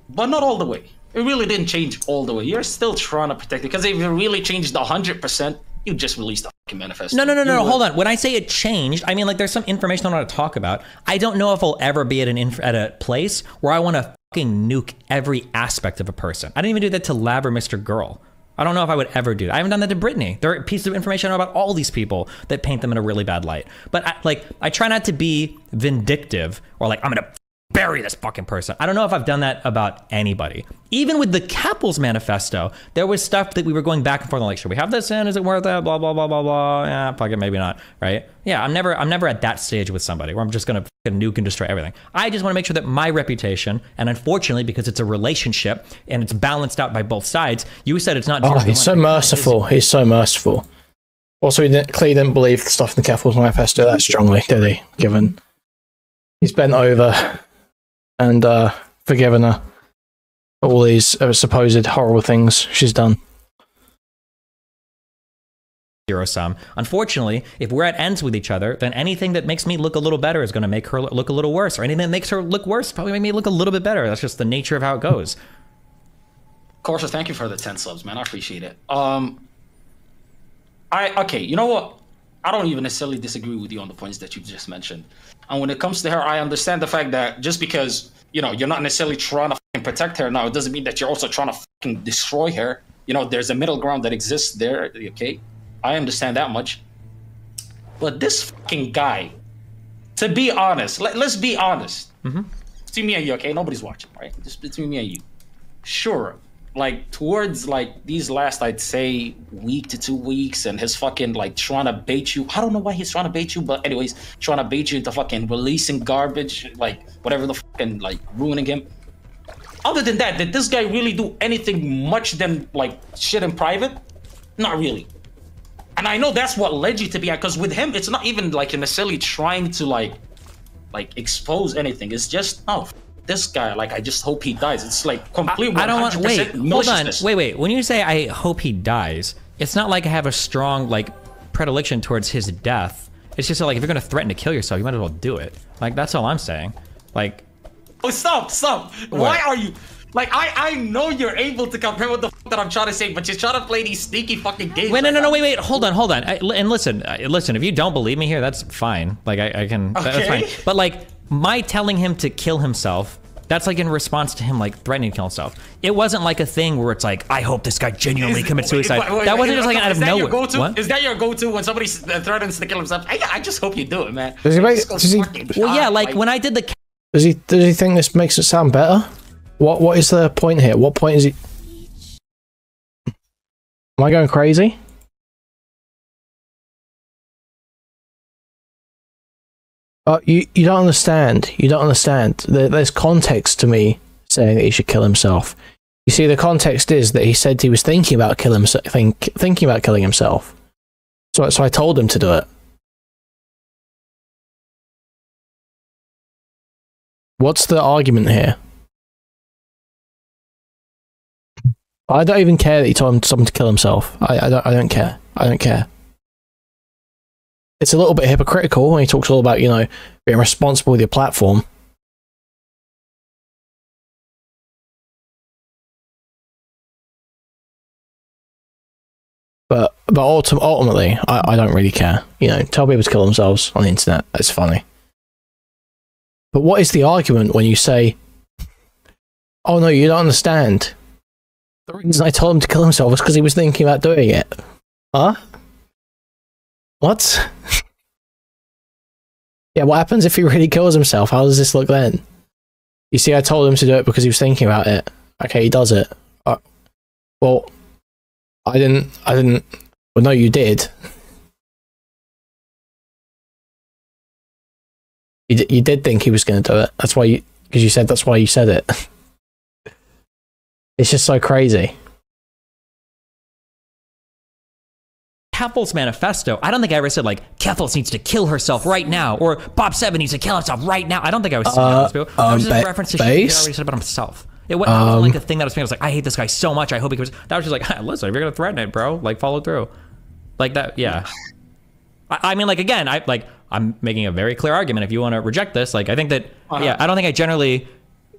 but not all the way. It really didn't change all the way. You're still trying to protect it, because if you really changed 100%, you just released the fucking manifesto. No, hold on. When I say it changed, I mean, like, there's some information I want to talk about. I don't know if I'll ever be at a place where I want to fucking nuke every aspect of a person. I didn't even do that to Lab or Mr. Girl. I don't know if I would ever do that. I haven't done that to Brittany. There are pieces of information I know about all these people that paint them in a really bad light. But I try not to be vindictive or like, I'm gonna bury this fucking person. I don't know if I've done that about anybody. Even with the Capels manifesto, there was stuff that we were going back and forth on, like, should we have this in? Is it worth it? Blah, blah, blah, blah, blah. Yeah, fuck it, maybe not, right? Yeah, I'm never at that stage with somebody where I'm just gonna fucking nuke and destroy everything. I just wanna make sure that my reputation, and unfortunately, because it's a relationship and it's balanced out by both sides, you said it's not- Oh, he's so merciful. He's so merciful. Also, he clearly didn't believe the stuff in the Capels manifesto that strongly, did he? Given he's bent over and forgiven her for all these supposed horrible things she's done. Zero sum. Unfortunately, if we're at ends with each other, then anything that makes me look a little better is going to make her look a little worse, or anything that makes her look worse probably make me look a little bit better. That's just the nature of how it goes. Corsa, thank you for the 10 subs, man. I appreciate it. Okay, you know what? I don't even necessarily disagree with you on the points that you just mentioned. And when it comes to her, I understand the fact that just because, you know, you're not necessarily trying to fucking protect her now, it doesn't mean that you're also trying to fucking destroy her. You know, there's a middle ground that exists there, okay? I understand that much. But this fucking guy, to be honest, let's be honest. Between me and you, okay? Nobody's watching, right? Just between me and you. Sure. Like, towards, like, these last, I'd say, week to 2 weeks, and his fucking, like, trying to bait you. I don't know why he's trying to bait you, but anyways, trying to bait you into fucking releasing garbage, like, whatever the fucking, like, ruining him. Other than that, did this guy really do anything much than, like, shit in private? Not really. And I know that's what led you to be, because with him, it's not even, like, necessarily trying to, like, expose anything. It's just, oh, this guy, like, I just hope he dies. It's like complete 100% I don't want, wait, hold on, maliciousness. wait. When you say I hope he dies, it's not like I have a strong, like, predilection towards his death. It's just like, if you're gonna threaten to kill yourself, you might as well do it. Like, that's all I'm saying. Like, oh, stop. Why are you, like, I know you're able to comprehend what the fuck that I'm trying to say, but you're trying to play these sneaky fucking games. wait, no, wait, hold on. And listen, if you don't believe me here, that's fine. Like, I can, that's fine. But, like, my telling him to kill himself, that's like in response to him, like, threatening to kill himself. It wasn't like a thing where it's like, I hope this guy genuinely commits suicide. That wasn't just like out of nowhere. What? Is that your go-to when somebody threatens to kill himself? I just hope you do it, man. Does he well, yeah, like when I did the... Does he think this makes it sound better? What is the point here? What point is he... Am I going crazy? You don't understand. You don't understand. There's context to me saying that he should kill himself. You see, the context is that he said he was thinking about killing himself. So I told him to do it. What's the argument here? I don't even care that he told someone to kill himself. I don't care. I don't care. It's a little bit hypocritical when he talks all about, you know, being responsible with your platform. But ultimately, I don't really care. You know, tell people to kill themselves on the internet. It's funny. But what is the argument when you say, oh no, you don't understand. The reason I told him to kill himself was because he was thinking about doing it. Huh? What? Yeah, what happens if he really kills himself? How does this look then? You see, I told him to do it because he was thinking about it. Okay, he does it. Well, I didn't. Well, no, you did. You did think he was going to do it. That's why because you said that's why you said it. It's just so crazy. Keffel's manifesto, I don't think I ever said, like, Keffels needs to kill herself right now, or Bob 7 needs to kill himself right now. I don't think I was saying that. It was just a reference to shit he already said about himself. It wasn't like a thing that was made. I was like, I hate this guy so much, I hope he goes. That was just like, listen, if you're going to threaten it, bro, like, follow through. Like that, yeah. I mean, like, again, I'm making a very clear argument. If you want to reject this, like, I think that, yeah, I don't think I generally,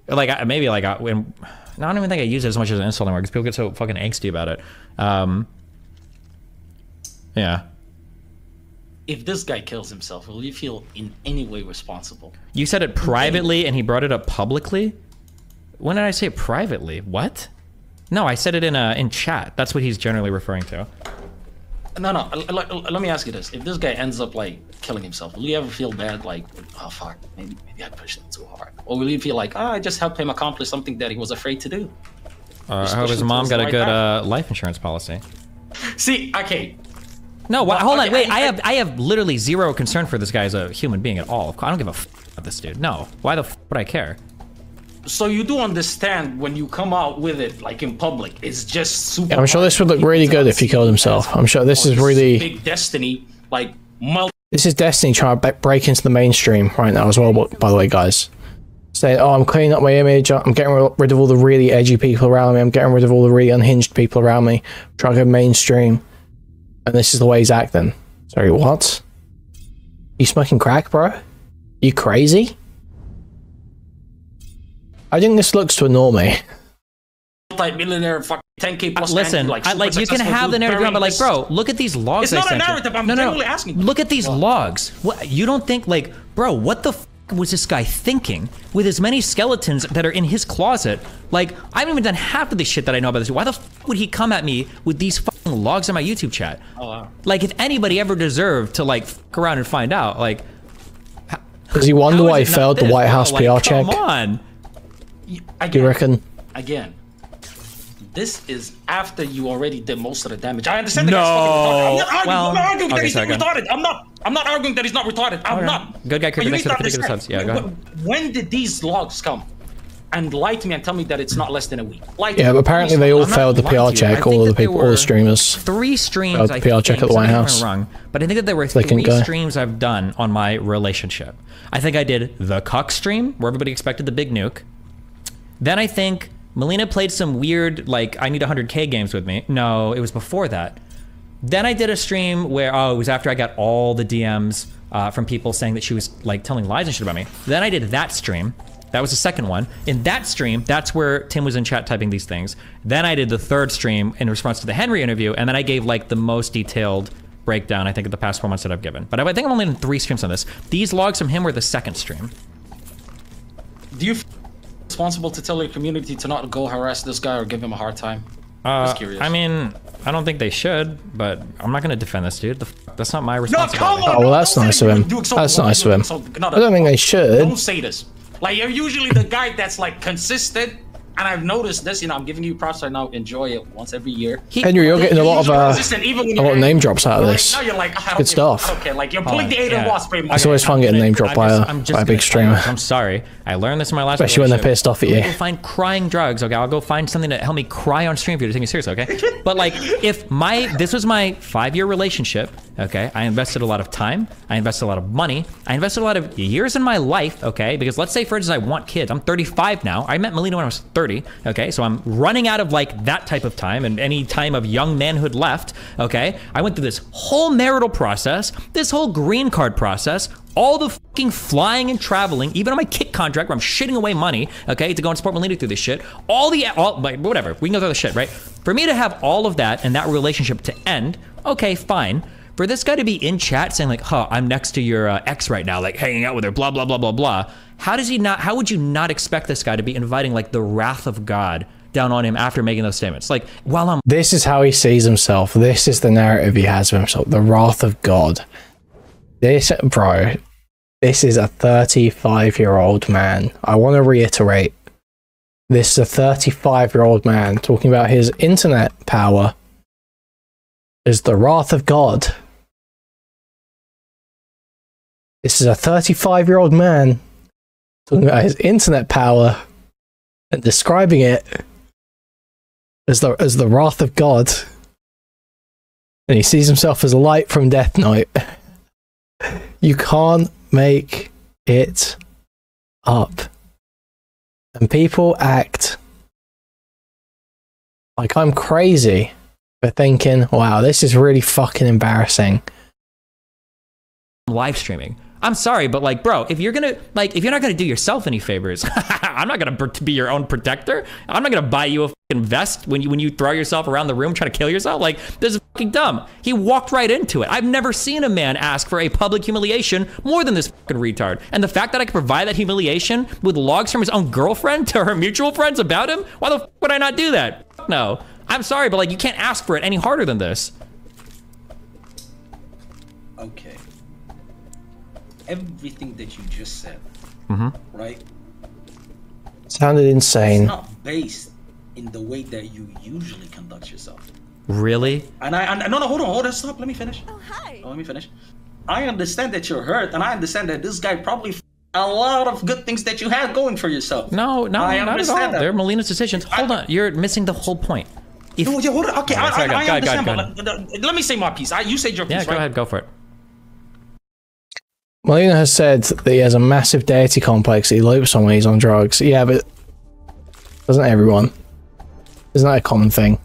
like, maybe, like, I don't even think I use it as much as an insult anymore, because people get so fucking angsty about it. Yeah. If this guy kills himself, will you feel in any way responsible? You said it privately and he brought it up publicly? When did I say it privately? What? No, I said it in chat. That's what he's generally referring to. No. Let me ask you this: if this guy ends up like killing himself, will you ever feel bad? Like, oh fuck, maybe I pushed him too hard, or will you feel like, I just helped him accomplish something that he was afraid to do? I hope his mom got a good life insurance policy. See, okay. No, hold on, wait. I have literally zero concern for this guy as a human being at all. I don't give a f about this dude. No, why the f would I care? So you do understand when you come out with it, like in public, it's just super. Yeah, I'm sure this would look really good if he killed himself. I'm sure this is really big Destiny, like. This is Destiny trying to break into the mainstream right now as well. By the way, guys, saying, "Oh, I'm cleaning up my image. I'm getting rid of all the really edgy people around me. I'm getting rid of all the really unhinged people around me. I'm trying to go mainstream." And this is the way he's acting. Sorry, what? You smoking crack, bro? You crazy? I think this looks to a normie. Multi-millionaire, fucking 10K plus. Listen, like you can have the narrative, but like, bro, look at these logs. It's not a narrative. I'm generally asking. Look at these logs. What, you don't think, like, bro? What the f was this guy thinking with as many skeletons that are in his closet? Like, I haven't even done half of the shit that I know about this. Why the f would he come at me with these fucking logs on my YouTube chat? Oh, wow. Like, if anybody ever deserved to, like, fuck around and find out, like, does he wonder why he failed the White House PR check? Come on. Again, do you reckon? Again, this is after you already did most of the damage. I understand. No. I'm not arguing that he's not retarded. I'm not arguing that he's not retarded. I'm not. Good guy creeping next to the particular subs. Yeah, go ahead. When did these logs come? And lie to me and tell me that it's not less than a week. Yeah, but apparently they all failed the PR check. All of the people, all the streamers. 3 streams. Failed the PR check at the White House. Wrong, but I think that there were 3 streams I've done on my relationship. I think I did the cuck stream where everybody expected the big nuke. Then I think Melina played some weird, like, I need 100K games with me. No, it was before that. Then I did a stream where, it was after I got all the DMs from people saying that she was, like, telling lies and shit about me. Then I did that stream. That was the second one. In that stream, that's where Tim was in chat typing these things. Then I did the 3rd stream in response to the Henry interview, and then I gave, like, the most detailed breakdown, I think, of the past 4 months that I've given. But I think I'm only in 3 streams on this. These logs from him were the 2nd stream. Do you feel responsible to tell your community to not go harass this guy or give him a hard time? Just curious. I mean, I don't think they should, but I'm not going to defend this dude. That's not my responsibility. No, come on, well, that's nice of him. That's nice of him. I don't think they should. Don't say this. Like, you're usually the guy that's, like, consistent, and I've noticed this, I'm giving you props right now, enjoy it once every year. Henry, you're getting a lot of name drops out of this. Now you're like, good stuff. Okay, like, you're pulling the Aiden Wasp pretty much. It's always fun getting name dropped by a big streamer. I'm sorry. I learned this in my last Especially when they're pissed off at you. I'll go find crying drugs, okay? I'll go find something to help me cry on stream for you to take me serious, okay? But, like, if this was my 5-year relationship, okay? I invested a lot of time. I invested a lot of money. I invested a lot of years in my life, okay? Because let's say, for instance, I want kids. I'm 35 now. I met Melina when I was 30, okay? So I'm running out of, like, that type of time and any time of young manhood left, okay? I went through this whole marital process, this whole green card process, all the fucking flying and traveling, even on my kick contract where I'm shitting away money, okay, to go and support Melina through this shit, like, whatever, we can go through the shit, right? For me to have all of that and that relationship to end, okay, fine. For this guy to be in chat saying, like, I'm next to your ex right now, like, hanging out with her, blah, blah, blah, blah, blah. How would you not expect this guy to be inviting, like, the wrath of God down on him after making those statements? Like, This is how he sees himself. This is the narrative he has of himself. The wrath of God. This, bro, this is a 35-year-old man. I want to reiterate, This is a 35-year-old man talking about his internet power is the wrath of God. This is a 35-year-old man talking about his internet power and describing it as the wrath of God. And he sees himself as a light from Death Note. You can't make it up. And people act like I'm crazy for thinking, wow, this is really fucking embarrassing. Live streaming. I'm sorry, but like, bro, if you're not gonna do yourself any favors, I'm not gonna be your own protector. I'm not gonna buy you a fucking vest when you throw yourself around the room trying to kill yourself. Like, this is fucking dumb. He walked right into it. I've never seen a man ask for a public humiliation more than this fucking retard. And the fact that I could provide that humiliation with logs from his own girlfriend to her mutual friends about him, why the fuck would I not do that? No. I'm sorry, but like, you can't ask for it any harder than this. Okay. Everything that you just said, right? Sounded insane. It's not based in the way that you usually conduct yourself. Really? And no, hold on, stop. Let me finish. Oh, hi. Let me finish. I understand that you're hurt, and I understand that this guy probably a lot of good things that you had going for yourself. No, not at all. That. They're Melina's decisions. Hold on, you're missing the whole point. No, yeah, hold on. Okay, Sorry, I understand. go ahead. But let me say my piece. You said your piece, Yeah, go right? ahead, go for it. Melina has said that he has a massive deity complex. He loops on when he's on drugs. Yeah, but doesn't everyone? Isn't that a common thing?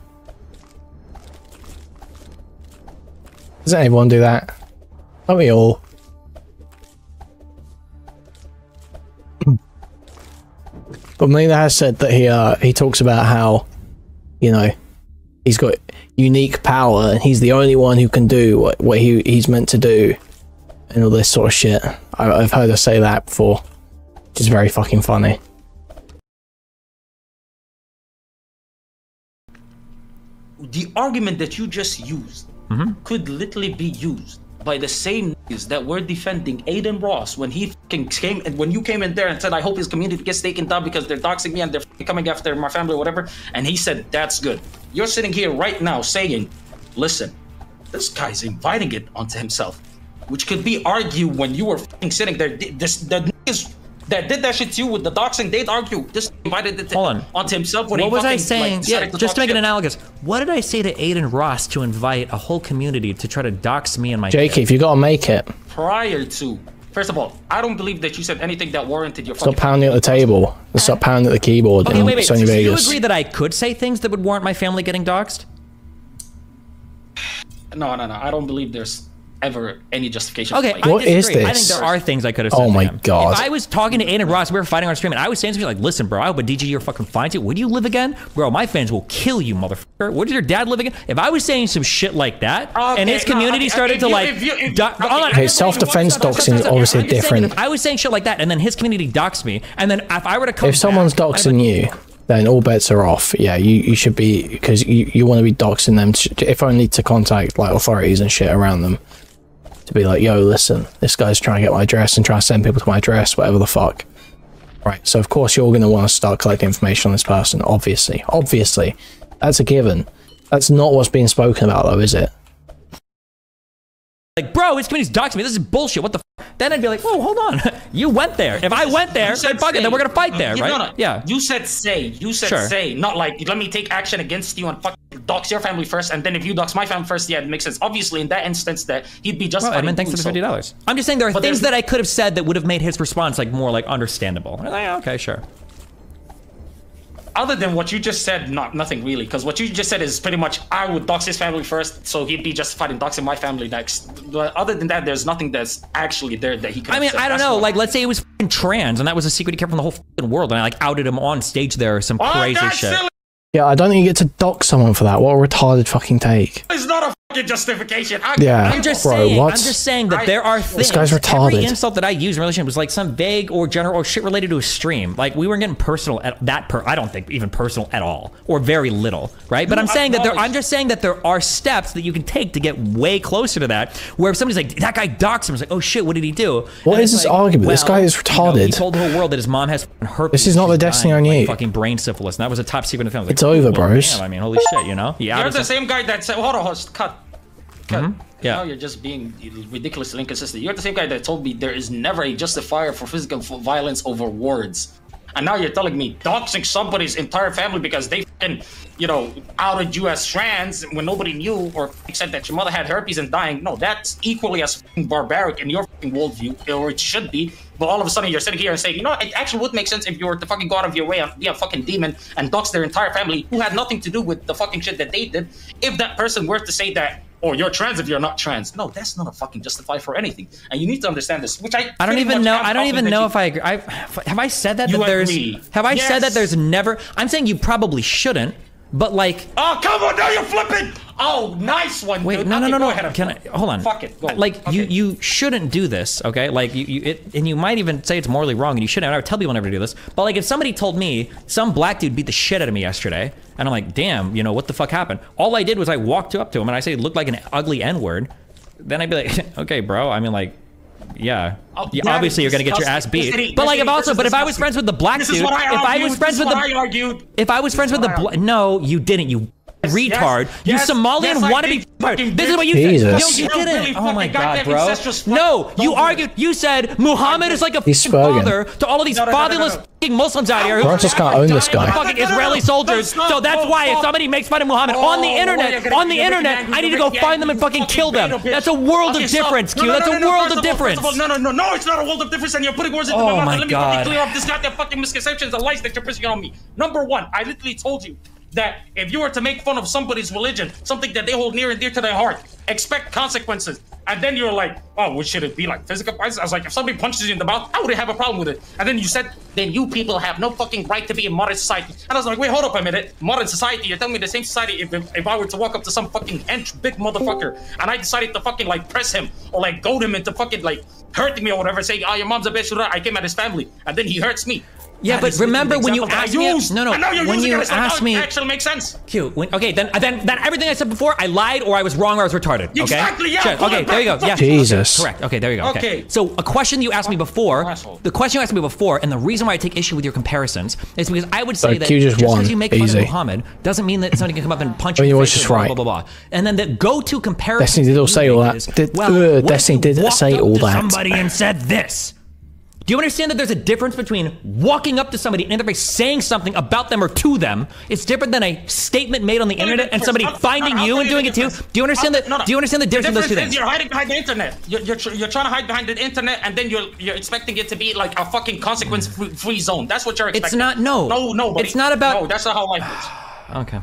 Doesn't everyone do that? Don't we all? But Melina has said that he talks about how, you know, he's got unique power and he's the only one who can do what he's meant to do. And all this sort of shit. I've heard her say that before, which is very fucking funny. The argument that you just used could literally be used by the same niggas that were defending Aiden Ross when he came and when you came in there and said, I hope his community gets taken down because they're doxing me and they're coming after my family or whatever. And he said, that's good. You're sitting here right now saying, listen, this guy's inviting it onto himself. Which could be argued when you were sitting there. The niggas that did that shit to you with the doxing, they'd argue this invited it onto himself. When what was I saying? Like, yeah, just to make it analogous. What did I say to Aiden Ross to invite a whole community to try to dox me and my Jakey, if you gotta make it. Prior to, first of all, I don't believe that you said anything that warranted your. Stop pounding at the table. Stop pounding at the keyboard. Okay, wait. Sony So Vegas. you agree that I could say things that would warrant my family getting doxed? No. I don't believe there's ever any justification. Okay, what is this? I think there are things I could have said. Oh my god! If I was talking to Aiden Ross, we were fighting on stream, and I was saying something like, "Listen, bro, I hope a DG you're fucking fine to. Where do you live again, bro? My fans will kill you, motherfucker. Where does your dad live again?" If I was saying some shit like that, and his community started to like, okay, self-defense doxing is obviously different. If I was saying shit like that, and then his community doxed me, and then if I were to come, if someone's doxing you, then all bets are off. Yeah, you should be, because you want to be doxing them, if only to contact like authorities and shit around them. To be like, yo, listen, this guy's trying to get my address and trying to send people to my address, whatever the fuck. Right, so of course you're going to want to start collecting information on this person, obviously. Obviously. That's a given. That's not what's being spoken about, though, is it? Like, bro, his community's doxing me. This is bullshit. What the f? Then I'd be like, whoa, hold on. You went there. If I went there, then fuck it, then we're going to fight there, right? No. Yeah. You said say. You said say. Not like, let me take action against you and fucking dox your family first, and then if you dox my family first, yeah, it makes sense. Obviously, in that instance, that he'd be justified. Well, I mean, thanks for the $50. I'm just saying there are things that I could have said that would have made his response like more like understandable. Like, okay, sure. Other than what you just said, nothing really, because what you just said is pretty much I would dox his family first, so he'd be justified in doxing my family next. But other than that, there's nothing that's actually there that he could. I mean, I don't know. Like, let's say he was trans, and that was a secret he kept from the whole world, and I like outed him on stage there or some crazy shit. Yeah, I don't think you get to dox someone for that. What a retarded fucking take. It's not a justification. Yeah. I'm just Bro, saying. what? I'm just saying that there are things. This guy's retarded. Every insult that I use in relation was like some vague or general or shit related to a stream. Like we weren't getting personal at that. I don't think even personal at all or very little, right? But I'm saying that I'm just saying that there are steps that you can take to get way closer to that. Where if somebody's like, that guy doxed him, it's like, oh shit, what did he do? What is this argument? This guy is retarded. He told the whole world that his mom has herpes. This is not the Destiny I need. Fucking brain syphilis, and that was a top secret in the film. It's over, bros. Damn, I mean, holy shit, you know? You're the same guy that said, hold on, cut. Yeah. Now you're just being ridiculously inconsistent. You're the same guy that told me there is never a justifier for physical violence over words. And now you're telling me doxing somebody's entire family because they fucking, you know, outed you as trans when nobody knew or said that your mother had herpes and dying. No, that's equally as fucking barbaric in your fucking worldview, or it should be. But all of a sudden you're sitting here and saying, you know, it actually would make sense if you were to fucking go out of your way and be a fucking demon and dox their entire family who had nothing to do with the fucking shit that they did. If that person were to say that, or you're trans if you're not trans. No, that's not a fucking justifier for anything. And you need to understand this, which I don't even know. I don't even know if I agree. Have I said that there's have I said that there's never I'm saying you probably shouldn't, but like oh come on, now you're flipping. Oh, nice one. Wait, dude. no. Can I hold on? Fuck it. Go. Like okay. you shouldn't do this, okay? Like and you might even say it's morally wrong, and you shouldn't. I would tell people never to do this. But like if somebody told me some black dude beat the shit out of me yesterday, and I'm like, damn, you know what the fuck happened? All I did was I walked up to him and I said he looked like an ugly N-word. Then I'd be like, okay, bro. I mean, like, yeah. Obviously you're gonna get your ass beat. But like, if I was friends with the black dude, if I was friends with the no, you didn't. You retard. You Somalian wannabe. This is what you said. No, you didn't. Oh my god, bro. No, you argued. You said Muhammad is like a father to all of these fatherless Muslims out here. Qorantos can't own this guy. Fucking Israeli soldiers. So that's why if somebody makes fun of Muhammad on the internet, I need to go find them and fucking kill them. That's a world of difference, Q. That's a world of difference. No, it's not a world of difference, and you're putting words into my mouth. Let me fucking clear up this goddamn fucking misconceptions and lies that you're pushing on me. Number one, I literally told you that if you were to make fun of somebody's religion, something that they hold near and dear to their heart, expect consequences. And then you're like, oh, what should it be, like physical violence? I was like, if somebody punches you in the mouth, I wouldn't have a problem with it. And then you said, then you people have no fucking right to be in modern society. And I was like, wait, hold up a minute. Modern society? You're telling me the same society if I were to walk up to some fucking hench big motherfucker and I decided to fucking like press him or like goad him into fucking like hurting me or whatever, saying, oh, your mom's a bitch, I came at his family, and then he hurts me. Yeah, but remember when you asked me, when you asked me, actually makes sense. Q, okay, then everything I said before, I lied or I was wrong or I was retarded. Okay? Exactly. Yeah. Sure. Okay, there you go. Yeah. Jesus. Correct. Okay, there you go. Okay. So a question you asked me before, and the reason why I take issue with your comparisons is because I would say that just because you make fun of Muhammad doesn't mean that somebody can come up and punch you in the face, blah, blah, blah, blah. And then the go-to comparison. Destiny did all say all that. Destiny did say all that. Somebody and said this. Do you understand that there's a difference between walking up to somebody and saying something about them or to them? It's different than a statement made on the internet and somebody finding you and doing it too. Do you understand that? Do you understand the difference in those two things? You're hiding behind the internet. You're trying to hide behind the internet, and then you're expecting it to be like a fucking consequence-free zone. That's what you're expecting. It's not. No. It's not about. No, that's not how life works. Okay.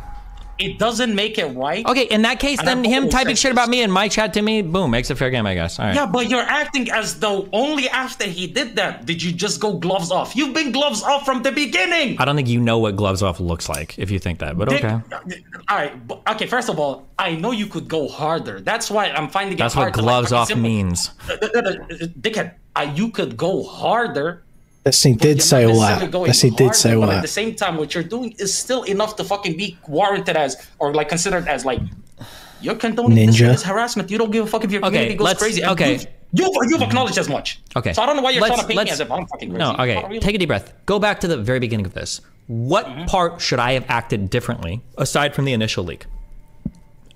It doesn't make it right. Okay, in that case, then him typing shit about me in my chat to me, boom, makes it fair game, I guess. All right. Yeah, but you're acting as though only after he did that did you just go gloves off. You've been gloves off from the beginning. I don't think you know what gloves off looks like if you think that, but okay. All right. Okay, first of all, I know you could go harder. That's why I'm finding it hard. That's what gloves off means. Dickhead, you could go harder. Destiny did say all that. Destiny did say all that. At the same time, what you're doing is still enough to fucking be warranted as, or like considered as like, you're condoning this harassment. You don't give a fuck if your community goes crazy. Okay. You've acknowledged as much. Okay. So I don't know why you're trying to paint me as if I'm fucking crazy. No, okay. Take a deep breath. Go back to the very beginning of this. What part should I have acted differently aside from the initial leak?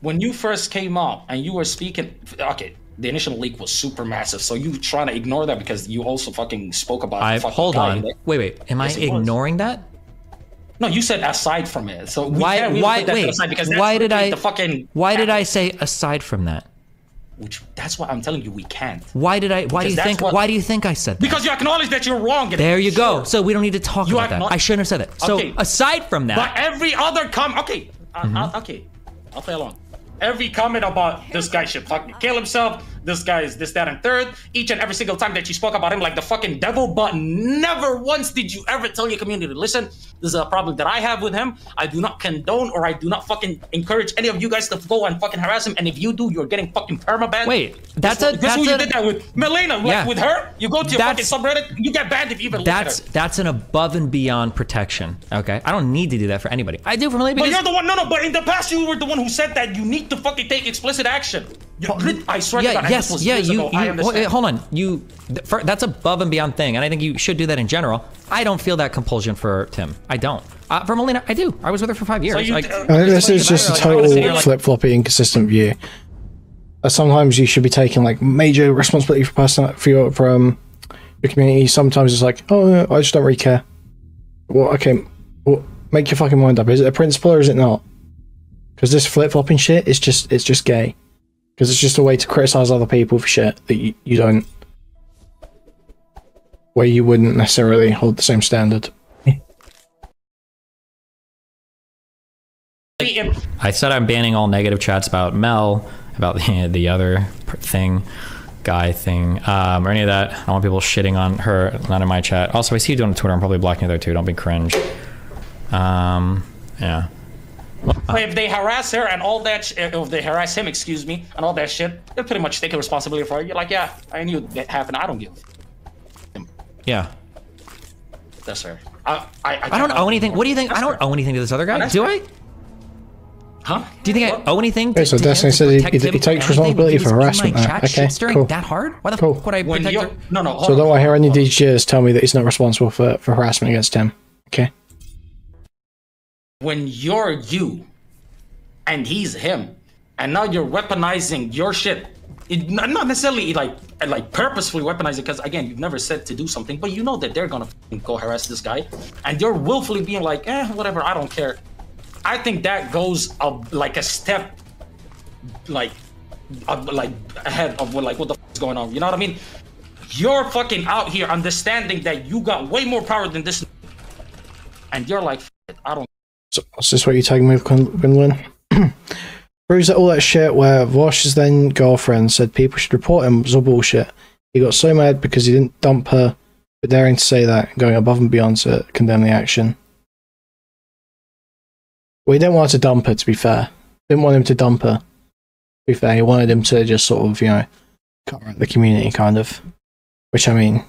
When you first came up and you were speaking, okay. The initial leak was super massive, so you trying to ignore that because you also fucking spoke about. Hold on, wait. Am I ignoring that? No, you said aside from it. So why did I say aside from that? That's why I'm telling you we can't. Why do you think I said that? Because you acknowledge that you're wrong. There you go. So we don't need to talk about that. I shouldn't have said that. So aside from that, but every other okay, I'll play along. Every comment about this guy should fucking kill himself, this guy is this, that, and third. Each and every single time that you spoke about him like the fucking devil, but never once did you ever tell your community, listen, this is a problem that I have with him. I do not condone or I do not fucking encourage any of you guys to go and fucking harass him. And if you do, you're getting fucking permabanned. Wait, Guess who you did that with? Melina, like with her? You go to your fucking subreddit, you get banned if you even look at her. That's an above and beyond protection, okay? I don't need to do that for anybody. I do for Melina because... But you're the one, no, but in the past you were the one who said that you need to fucking take explicit action. I swear to God, hold on. That's above and beyond thing, and I think you should do that in general. I don't feel that compulsion for Tim. I don't. For Melina, I do. I was with her for 5 years. So I think this is just a total flip-floppy, inconsistent view. Sometimes you should be taking like major responsibility for your community. Sometimes it's like, oh, no, I just don't really care. Well, okay, well, make your fucking mind up. Is it a principle or is it not? Because this flip-flopping shit is just gay. Because it's just a way to criticize other people for shit that you don't, where you wouldn't necessarily hold the same standard. I said I'm banning all negative chats about Mel, about the other guy thing, or any of that. I don't want people shitting on her, not in my chat. Also, I see you doing it on Twitter. I'm probably blocking you there too. Don't be cringe. Yeah. If they harass her and all that, if they harass him, excuse me, and all that shit, they'll pretty much take a responsibility for it. You're like, yeah, I knew that happened. I don't give a f. Yeah. That's her. I don't owe anything. What do you think? I don't owe anything to this other guy. Do I? Huh? Do you think I owe anything? Okay, so Destiny says he takes responsibility for harassment. Okay, cool. That hard? Why the fuck would I protect her? No. So don't I hear any DJs tell me that he's not responsible for harassment against him. Okay. When you're you, and he's him, and now you're weaponizing your shit. Not necessarily like purposefully weaponizing, because again, you've never said to do something, but you know that they're gonna go harass this guy, and you're willfully being like, whatever, I don't care. I think that goes like a step, like ahead of what the f is going on. You know what I mean? You're fucking out here understanding that you got way more power than this, and you're like, I don't. So is this what you're taking with Quinlan? Proves that all that shit where Vosh's then girlfriend said people should report him was all bullshit. He got so mad because he didn't dump her, but daring to say that, going above and beyond to condemn the action. Well, he didn't want to dump her, to be fair. Didn't want him to dump her. To be fair, he wanted him to just sort of, cut right the community, kind of. Which, I mean,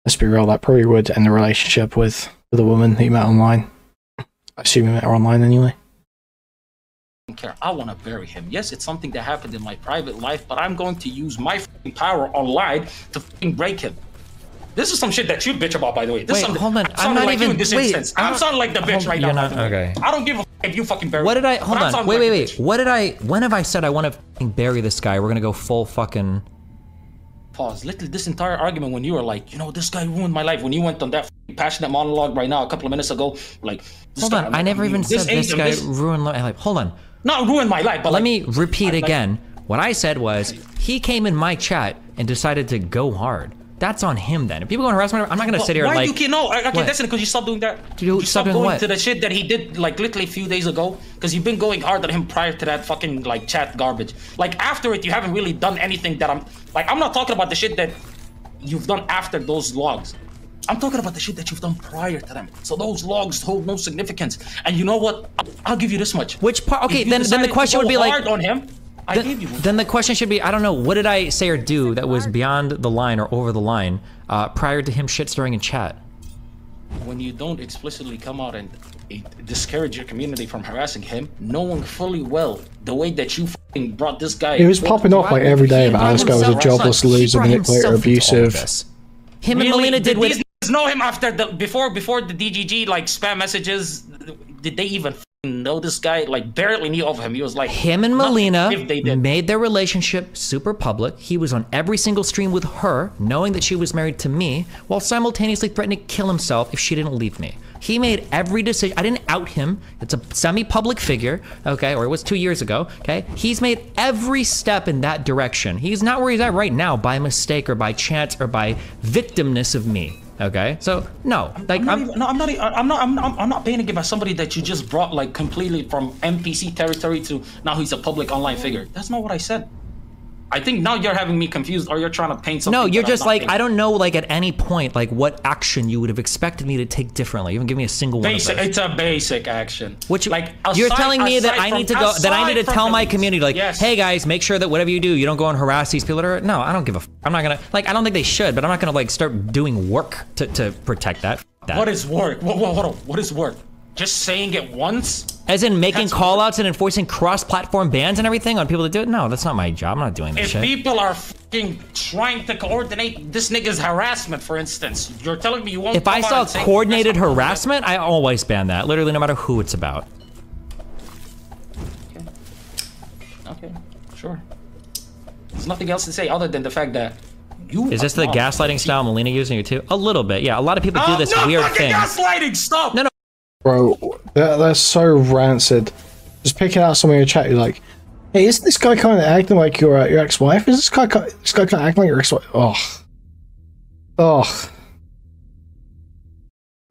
let's be real, that probably would end the relationship with a woman that he met online. I assume he met her online anyway. I don't care. I want to bury him. Yes, it's something that happened in my private life, but I'm going to use my fucking power online to fucking break him. This is some shit that you bitch about, by the way. This hold on. I'm not like even. In this instance. I'm sounding like the bitch right now. Not, okay. I don't give a f if you fucking bury. What did I? Hold on. Wait. Bitch. What did I? When have I said I want to fucking bury this guy? We're gonna go full fucking. Pause. Literally, this entire argument when you were like, this guy ruined my life. When you went on that passionate monologue right now a couple of minutes ago, like. Hold on. I never even said this guy ruined my life. Hold on. Not ruined my life, but let me repeat again. What I said was he came in my chat and decided to go hard. That's on him then. If people go and harass me, I'm not gonna sit here like. Why you can't? No, okay, that's it. Because you stopped doing that. You stopped going to the shit that he did like literally a few days ago. Because you've been going hard at him prior to that fucking like chat garbage. Like after it, you haven't really done anything that I'm not talking about the shit that you've done after those logs. I'm talking about the shit that you've done prior to them. So those logs hold no significance. And you know what? I'll give you this much. Which part? Okay, then the question would be like. Hard on him. Then the question should be, I don't know, what did I say or do that was beyond the line or over the line prior to him shit-stirring in chat? When you don't explicitly come out and discourage your community from harassing him, knowing fully well the way that you fucking brought this guy... He was popping off like every day about how this guy was a jobless loser, manipulator, abusive. Him and Melina did with... Did these know him after before the DGG like spam messages? Did they even know this guy? Like barely knew of him. He was like him and Melina made their relationship super public. He was on every single stream with her, knowing that she was married to me, while simultaneously threatening to kill himself if she didn't leave me. He made every decision. I didn't out him. It's a semi-public figure, okay, or it was 2 years ago, okay? He's made every step in that direction. He's not where he's at right now by mistake or by chance or by victimness of me. Okay, so no, like I'm not painting him as somebody that you just brought like completely from NPC territory to now he's a public online figure. That's not what I said. I think now you're having me confused, or you're trying to paint something. No, you're that I'm just not like, painting. I don't know, like at any point, like what action you would have expected me to take differently. You haven't given me a single one of those. It's a basic action. Which, like, you're aside- telling me that aside I need to from- go, that I need to aside from tell my police. community, like, Yes. hey guys, make sure that whatever you do, you don't go and harass these people that are, no, I don't give a, I'm not gonna, like, I don't think they should, but I'm not gonna like start doing work to protect that. What is work? Hold on. What is work? Just saying it once? As in making That's call-outs and enforcing cross-platform bans and everything on people that do it? No, that's not my job. I'm not doing this If shit. people are fucking trying to coordinate this nigga's harassment, for instance, you're telling me you won't. If I saw coordinated harassment, I always ban that, literally no matter who it's about. Okay, sure. There's nothing else to say other than the fact that you. Is this the gaslighting style Melina using it too? A little bit, yeah. A lot of people do this no weird fucking thing. gaslighting! Stop! No, no. Bro, that's so rancid. Just picking out someone in your chat, you're like, hey, isn't this guy kind of acting like your ex-wife? Is this guy kind of acting like your ex-wife? Ugh. Ugh.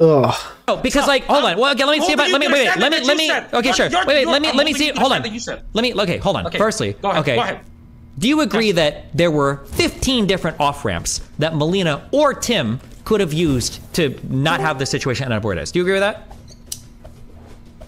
Ugh. Oh, because like, hold on. Well, okay, let me see about. Let me wait. Let me. Okay, sure. Wait. Let me see. Hold on. Let me. Okay, hold on. Okay, Firstly, go ahead, okay. go ahead. Do you agree that there were 15 different off ramps that Melina or Tim could have used to not have the situation end up where it is? Do you agree with that?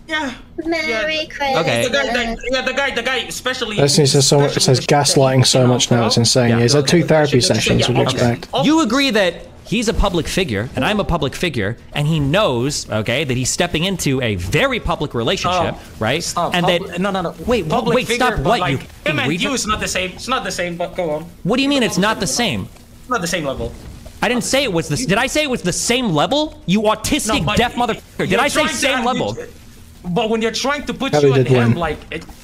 Yeah. Merry Christmas. Okay. The guy, especially. Destiny says so much. It says gaslighting so much now. It's insane. Yeah. He's had 2 therapy sessions. What do you expect? You agree that he's a public figure and I'm a public figure, and he knows, okay, that he's stepping into a very public relationship, right? Stop. And No. Wait, Public wait, figure, stop. but What like, you? him and retard? you is not the same. It's not the same. But go on. What do you mean it's not the same? It's not the same level. I didn't say it was the. Did I say it was the same level? You autistic but deaf motherfucker. Did you're I say trying to- same level? But when you're trying to put Probably you and did him win. like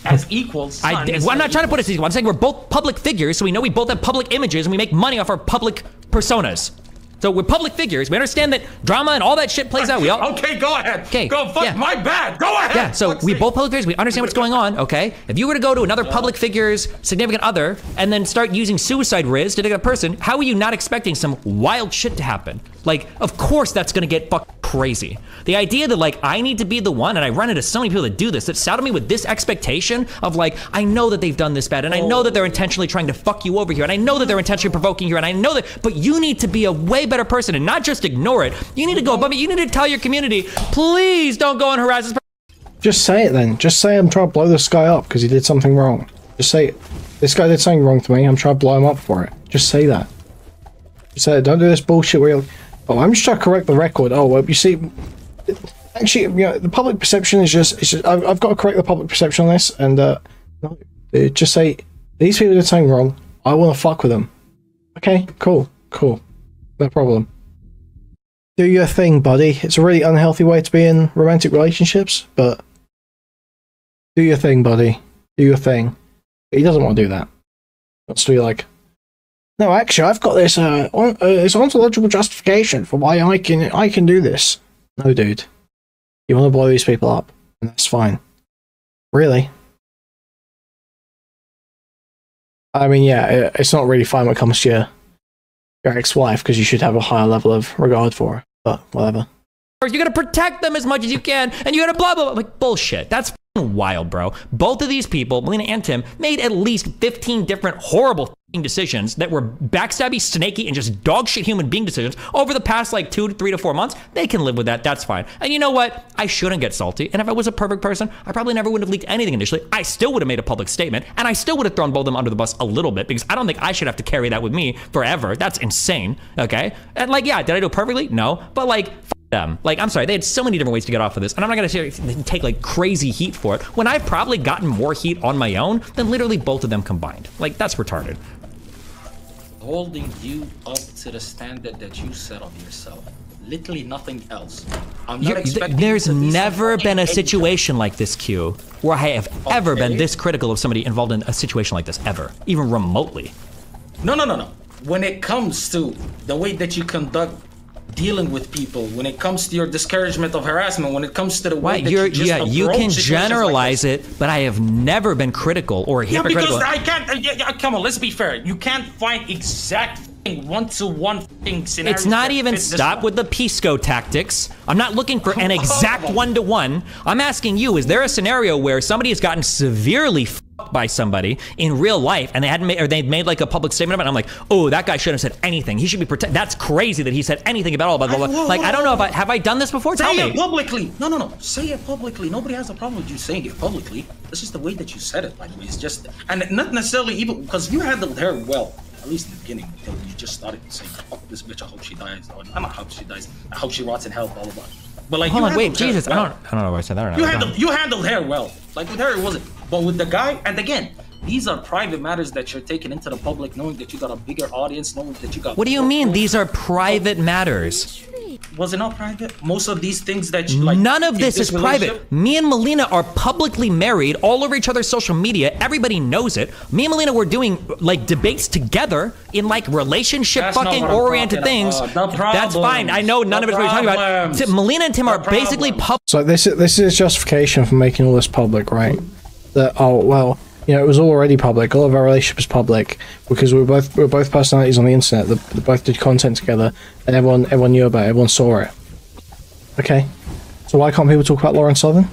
as equals, Well, I'm not trying to put us equal. I'm saying we're both public figures, so we know we both have public images and we make money off our public personas. So we're public figures. We understand that drama and all that shit plays out. We all. Okay, go ahead. Okay, Go fuck yeah. my bad. Go ahead. Yeah, so Fuck's we sake. both public figures, we understand what's going on, okay? If you were to go to another public figure's significant other and then start using suicide riz to take a person, how are you not expecting some wild shit to happen? Like, of course that's gonna get fucking crazy. The idea that like, I need to be the one, and I run into so many people that do this, that saddle me with this expectation of like, I know that they've done this bad, and I know that they're intentionally trying to fuck you over here, and I know that they're intentionally provoking you, and I know that, but you need to be a way better person and not just ignore it. You need to go above it. You need to tell your community, please don't go and harass this person. Just say it then. Just say I'm trying to blow this guy up because he did something wrong. Just say it. This guy did something wrong to me. I'm trying to blow him up for it. Just say that. Just say it. Don't do this bullshit where you're like, oh, I'm just trying to correct the record. Oh, well, you see, actually, you know, the public perception is just, it's just I've got to correct the public perception on this, and no, just say, these people did something wrong. I want to fuck with them. Okay, cool. No problem. Do your thing, buddy. It's a really unhealthy way to be in romantic relationships, but do your thing, buddy. Do your thing. But he doesn't want to do that. He wants to be like, no, actually, I've got this this ontological justification for why I can do this. No, dude. You want to blow these people up, and that's fine. Really? I mean, yeah, it's not really fine when it comes to your ex-wife, because you should have a higher level of regard for her, but whatever. You're gonna protect them as much as you can, and you're gonna blah blah blah. Like bullshit. That's f***ing wild, bro. Both of these people, Melina and Tim, made at least 15 different horrible f***ing decisions that were backstabby, snaky, and just dog shit human being decisions over the past like 2 to 3 to 4 months. They can live with that. That's fine. And you know what? I shouldn't get salty. And if I was a perfect person, I probably never would have leaked anything initially. I still would have made a public statement, and I still would have thrown both of them under the bus a little bit, because I don't think I should have to carry that with me forever. That's insane. Okay? And like, yeah, did I do it perfectly? No. But like, them. Like, I'm sorry, they had so many different ways to get off of this, and I'm not gonna take like crazy heat for it when I've probably gotten more heat on my own than literally both of them combined. Like, that's retarded. Holding you up to the standard that you set of yourself. Literally nothing else. I'm not expecting There's you to be never some been a fucking situation like this, Q, where I have ever been this critical of somebody involved in a situation like this, ever, even remotely. No. When it comes to the way that you conduct dealing with people, when it comes to your discouragement of harassment, when it comes to the way that you just you approach can situations generalize like this. it, but I have never been critical or Yeah, hypocritical. because I can't. Come on, let's be fair. You can't find exact one-to-one scenario. It's not even stop with the Pisco tactics. I'm not looking for an exact one-to-one. I'm asking you, is there a scenario where somebody has gotten severely f***ed by somebody in real life and they hadn't made, or they'd made like a public statement about it, I'm like, oh, that guy shouldn't have said anything. He should be protected. That's crazy that he said anything about all blah, blah, blah. Like, I don't know if have I done this before? Tell me. Say it publicly. No. Say it publicly. Nobody has a problem with you saying it publicly. It's just the way that you said it, by the way. It's just, and not necessarily even, because you handled her well. At least in the beginning, until you just started saying, fuck this bitch, I hope she dies. Or, I don't hope she dies. I hope she rots in hell, blah, blah, blah. But like, hold on, wait, Jesus, well. I don't know if I said that or not. You handled her well. Like with her, it wasn't. But with the guy, and again, these are private matters that you're taking into the public, knowing that you got a bigger audience, knowing that you got... What do you mean, these are private matters? Was it not private? Most of these things that you like... None of this is private. Me and Melina are publicly married all over each other's social media. Everybody knows it. Me and Melina were doing like debates together in like relationship fucking oriented things. That's fine. I know none of it's what you're talking about. Melina and Tim are basically public. So this is justification for making all this public, right? That, oh, well, you know, it was already public. All of our relationship was public because we were both personalities on the internet. They both did content together, and everyone knew about it. Everyone saw it. Okay, so why can't people talk about Lauren Southern?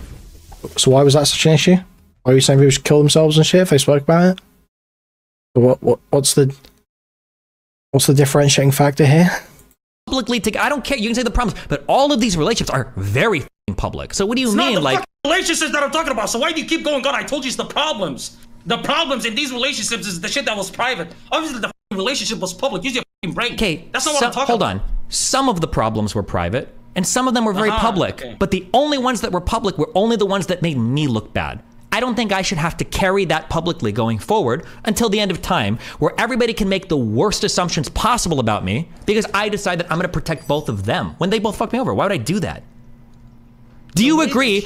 So why was that such an issue? Why are you saying people should kill themselves and shit if they spoke about it? So what's the differentiating factor here? Publicly, I don't care. You can say the problems, but all of these relationships are very public. So what do you mean, like? Relationships that I'm talking about. So why do you keep going on? I told you it's the problems. The problems in these relationships is the shit that was private. Obviously, the relationship was public. Use your brain. Okay, that's not what I'm talking about. Hold on. Some of the problems were private, and some of them were very public. Okay. But the only ones that were public were only the ones that made me look bad. I don't think I should have to carry that publicly going forward until the end of time, where everybody can make the worst assumptions possible about me because I decide that I'm going to protect both of them when they both fuck me over. Why would I do that? Do you agree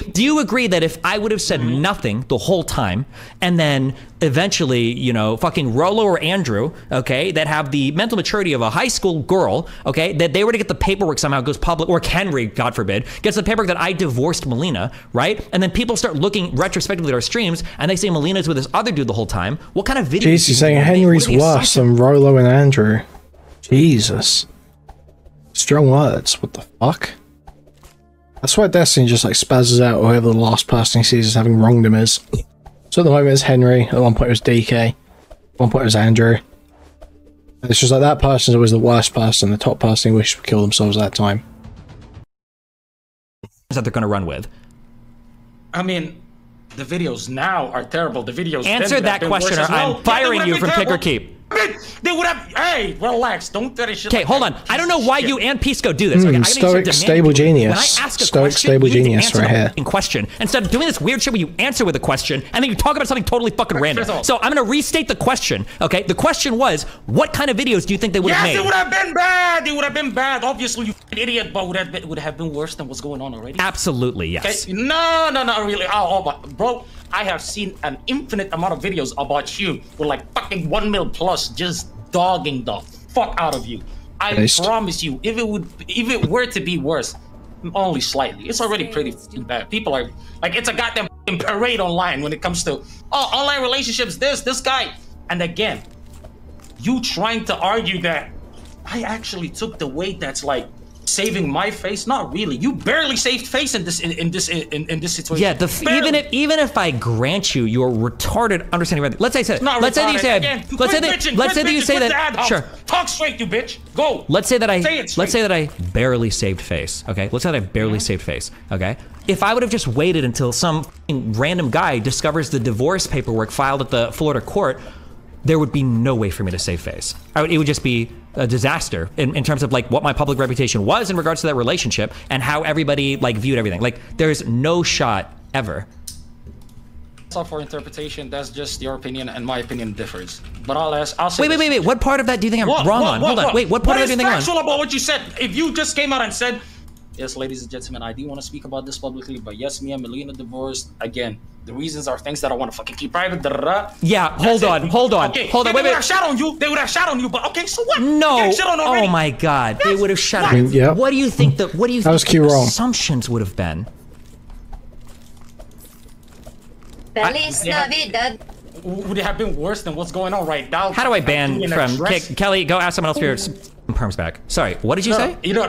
that if I would have said nothing the whole time and then eventually, you know, fucking Rolo or Andrew, okay, that have the mental maturity of a high school girl, okay, that they were to get the paperwork somehow goes public, or Henry, God forbid, gets the paperwork that I divorced Melina, right? And then people start looking retrospectively at our streams and they say Melina's with this other dude the whole time. What kind of video? Jesus, you're saying Henry's worse than Rolo and Andrew. Jesus. Strong words. What the fuck? That's why Destiny just like spazzes out whoever the last person he sees as having wronged him is. So at the moment it's Henry, at one point it was DK, at one point it was Andrew. And it's just like that person is always the worst person, the top person who wishes to kill themselves at that time. That they're gonna run with. I mean, the videos now are terrible. The videos answer that question or I'm firing you from Pick or Keep. They would have. Hey, relax. Don't do that shit. Okay, hold on. I don't know why you and Pisco do this. Okay, stoic, stable genius. When I ask a stoic, question, stable genius right here. In question, instead of doing this weird shit where you answer with a question and then you talk about something totally fucking random. So I'm gonna restate the question. Okay, the question was, what kind of videos do you think they would have made? Yes, it would have been bad. It would have been bad. Obviously, you idiot, but would have been worse than what's going on already. Absolutely, yes. Okay? No, not really. Oh, bro. I have seen an infinite amount of videos about you with like fucking 1 mil plus just dogging the fuck out of you. I promise you, if it were to be worse, only slightly, it's already pretty bad. People are like, it's a goddamn parade online when it comes to online relationships. This guy, and again, you trying to argue that I actually took the weight that's like saving my face. Not really. You barely saved face in this situation. Yeah, even if I grant you your retarded understanding of everything. Let's say that you say that sure. Talk straight, you bitch. Go. Let's say that I barely saved face. Okay. Let's say that I barely saved face. Okay. If I would have just waited until some random guy discovers the divorce paperwork filed at the Florida court, there would be no way for me to save face. It would just be a disaster in terms of like what my public reputation was in regards to that relationship and how everybody like viewed everything. Like there's no shot ever. That's all for interpretation. That's just your opinion, and my opinion differs. But I'll say. Wait. What part of that do you think I'm wrong on? Hold on. Wait. What part of that do you think I'm wrong? What is factual about what you said? If you just came out and said, yes, ladies and gentlemen, I do want to speak about this publicly, but yes, me and Melina divorced. Again, the reasons are things that I want to fucking keep private. Yeah, hold on. Okay. Wait. They would have shot on you. But okay, so what? No. Oh my God, they would have shot on you. Yeah. What do you think the assumptions would have been? Would it have been worse than what's going on right now? How do I ban from Kelly? Go ask someone else for your perms back. Sorry, what did you say? No,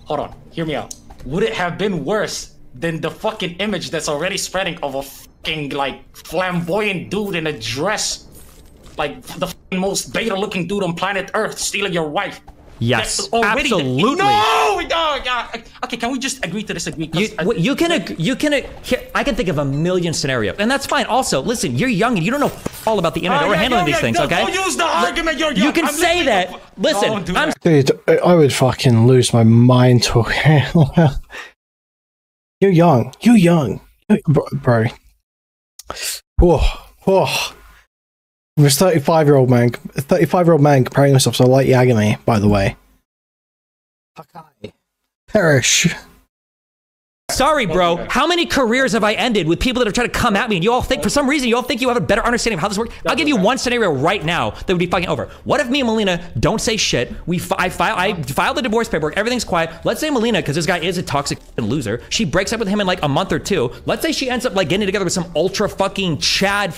hold on. Hear me out. Would it have been worse than the fucking image that's already spreading of a fucking like flamboyant dude in a dress, like the fucking most beta-looking dude on planet Earth, stealing your wife. Yes, absolutely. No, yeah. Okay, can we just agree to disagree? You can here, I can think of a million scenarios, and that's fine. Also, listen, you're young and you don't know all about the internet or handling these things. Okay, don't use the argument. You're young. You can say that. Listen, dude, I would fucking lose my mind talking. You're young. You're young, bro. Whoa. This 35-year-old man comparing himself to a light Yagami, by the way. Perish. Sorry, bro. How many careers have I ended with people that are trying to come at me and you all think, for some reason, you all think you have a better understanding of how this works? I'll give you one scenario right now that would be fucking over. What if me and Melina don't say shit? I filed the divorce paperwork. Everything's quiet. Let's say Melina, because this guy is a toxic loser, she breaks up with him in like a month or two. Let's say she ends up like getting together with some ultra fucking Chad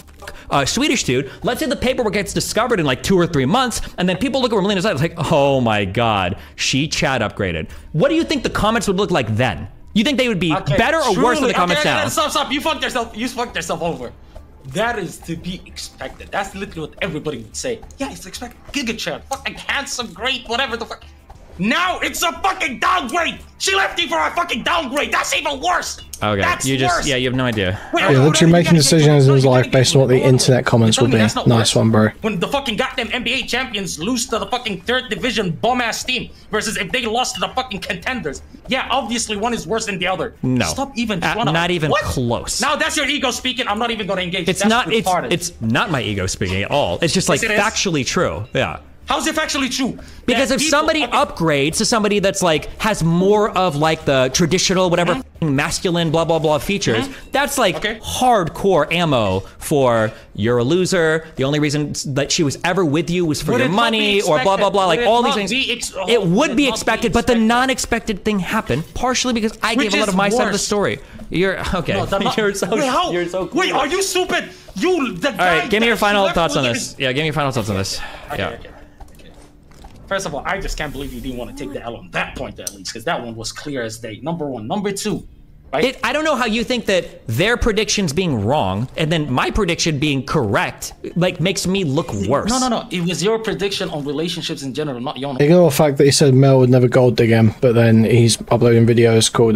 Swedish dude. Let's say the paperwork gets discovered in like 2 or 3 months, and then people look at Melina's side like, oh my god, she Chad upgraded. What do you think the comments would look like then? You think they would be better or worse than the comments now? Stop. You fucked yourself over. That is to be expected. That's literally what everybody would say. Yeah, it's expected. Giga Chad, fucking handsome, great, whatever the fuck. Now it's a fucking downgrade. She left you for a fucking downgrade. That's even worse. Okay, that's you just worse. Yeah, you have no idea. Yeah, literally making decisions in his life based on what the internet comments will be. Nice one, bro. When the fucking goddamn NBA champions lose to the fucking 3rd division bum-ass team versus if they lost to the fucking contenders. Yeah, obviously one is worse than the other. No. Stop even not even close. Now that's your ego speaking. I'm not even going to engage. It's not my ego speaking at all. It's just like factually true. Yeah. How's it factually true? Because if somebody upgrades to somebody that's like has more of like the traditional whatever masculine blah blah blah features, that's like hardcore ammo for you're a loser. The only reason that she was ever with you was for your money or blah blah blah. Like all these things. It would be expected, but the non-expected thing happened partially because I gave a lot of my side of the story. You're okay. You're so cool. Wait, are you stupid? You the guy. All right, give me your final thoughts on this. Yeah, give me your final thoughts on this. Yeah. First of all, I just can't believe you didn't want to take the L on that point at least, because that one was clear as day. Number one. Number two, right? I don't know how you think that their predictions being wrong and then my prediction being correct, like, makes me look worse. No. It was your prediction on relationships in general, not your own. Ignore the fact that he said Mel would never gold dig him, but then he's uploading videos called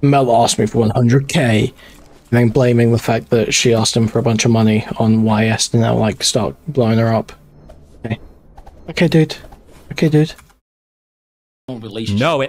Mel asked me for 100k, and then blaming the fact that she asked him for a bunch of money on YS and now like start blowing her up. Okay, dude. No,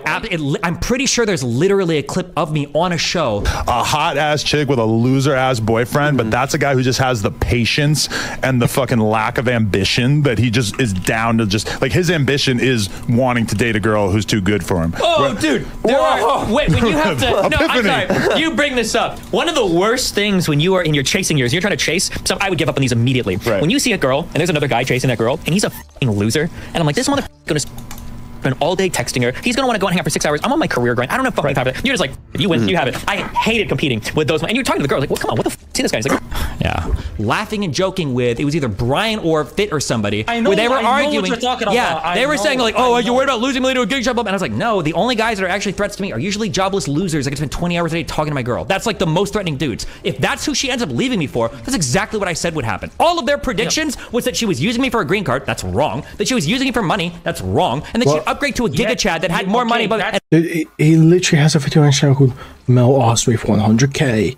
I'm pretty sure there's literally a clip of me on a show. A hot ass chick with a loser ass boyfriend, but that's a guy who just has the patience and the fucking lack of ambition that he just is down to just like his ambition is wanting to date a girl who's too good for him. Oh, dude, wait, when you have to. No, I'm sorry. You bring this up. One of the worst things when you are in your chasing years, you're trying to chase. So I would give up on these immediately. Right. When you see a girl and there's another guy chasing that girl and he's a fucking loser, and I'm like, this motherfucker gonna spend all day texting her. He's gonna want to go and hang out for 6 hours. I'm on my career grind. I don't have fucking time for that. You're just like, you win, you have it. I hated competing with those. And you're talking to the girl like, well, come on, what the f? See this guy? He's like, yeah. Laughing and joking with, it was either Brian or Fit or somebody. I know, where they were arguing. What you're talking about. Yeah, they were saying like, oh, you're worried about losing me to a gig job. And I was like, no, the only guys that are actually threats to me are usually jobless losers that can spend 20 hours a day talking to my girl. That's like the most threatening dudes. If that's who she ends up leaving me for, that's exactly what I said would happen. All of their predictions was that she was using me for a green card. That's wrong. That she was using me for money. That's wrong. And that she'd upgrade to a Giga Chad that had more money. But dude, he literally has a video on his channel called Mel asked me for 100k.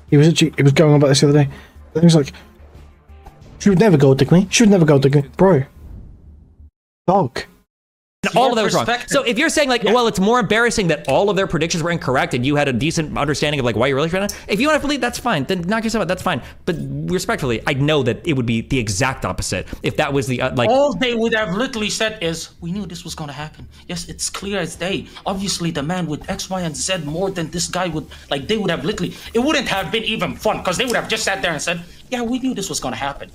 He was going on about this the other day. And he was like, she would never go dig me. She would never go dig me, bro. Dog. And all of that was wrong. So if you're saying like, well, it's more embarrassing that all of their predictions were incorrect and you had a decent understanding of like why you're really trying to, if you want to believe, that's fine. Then knock yourself out. That's fine. But respectfully, I know that it would be the exact opposite if that was the like. All they would have literally said is, we knew this was going to happen. Yes, it's clear as day. Obviously, the man with X, Y, and Z more than this guy would, like, they would have literally, it wouldn't have been even fun because they would have just sat there and said, yeah, we knew this was going to happen.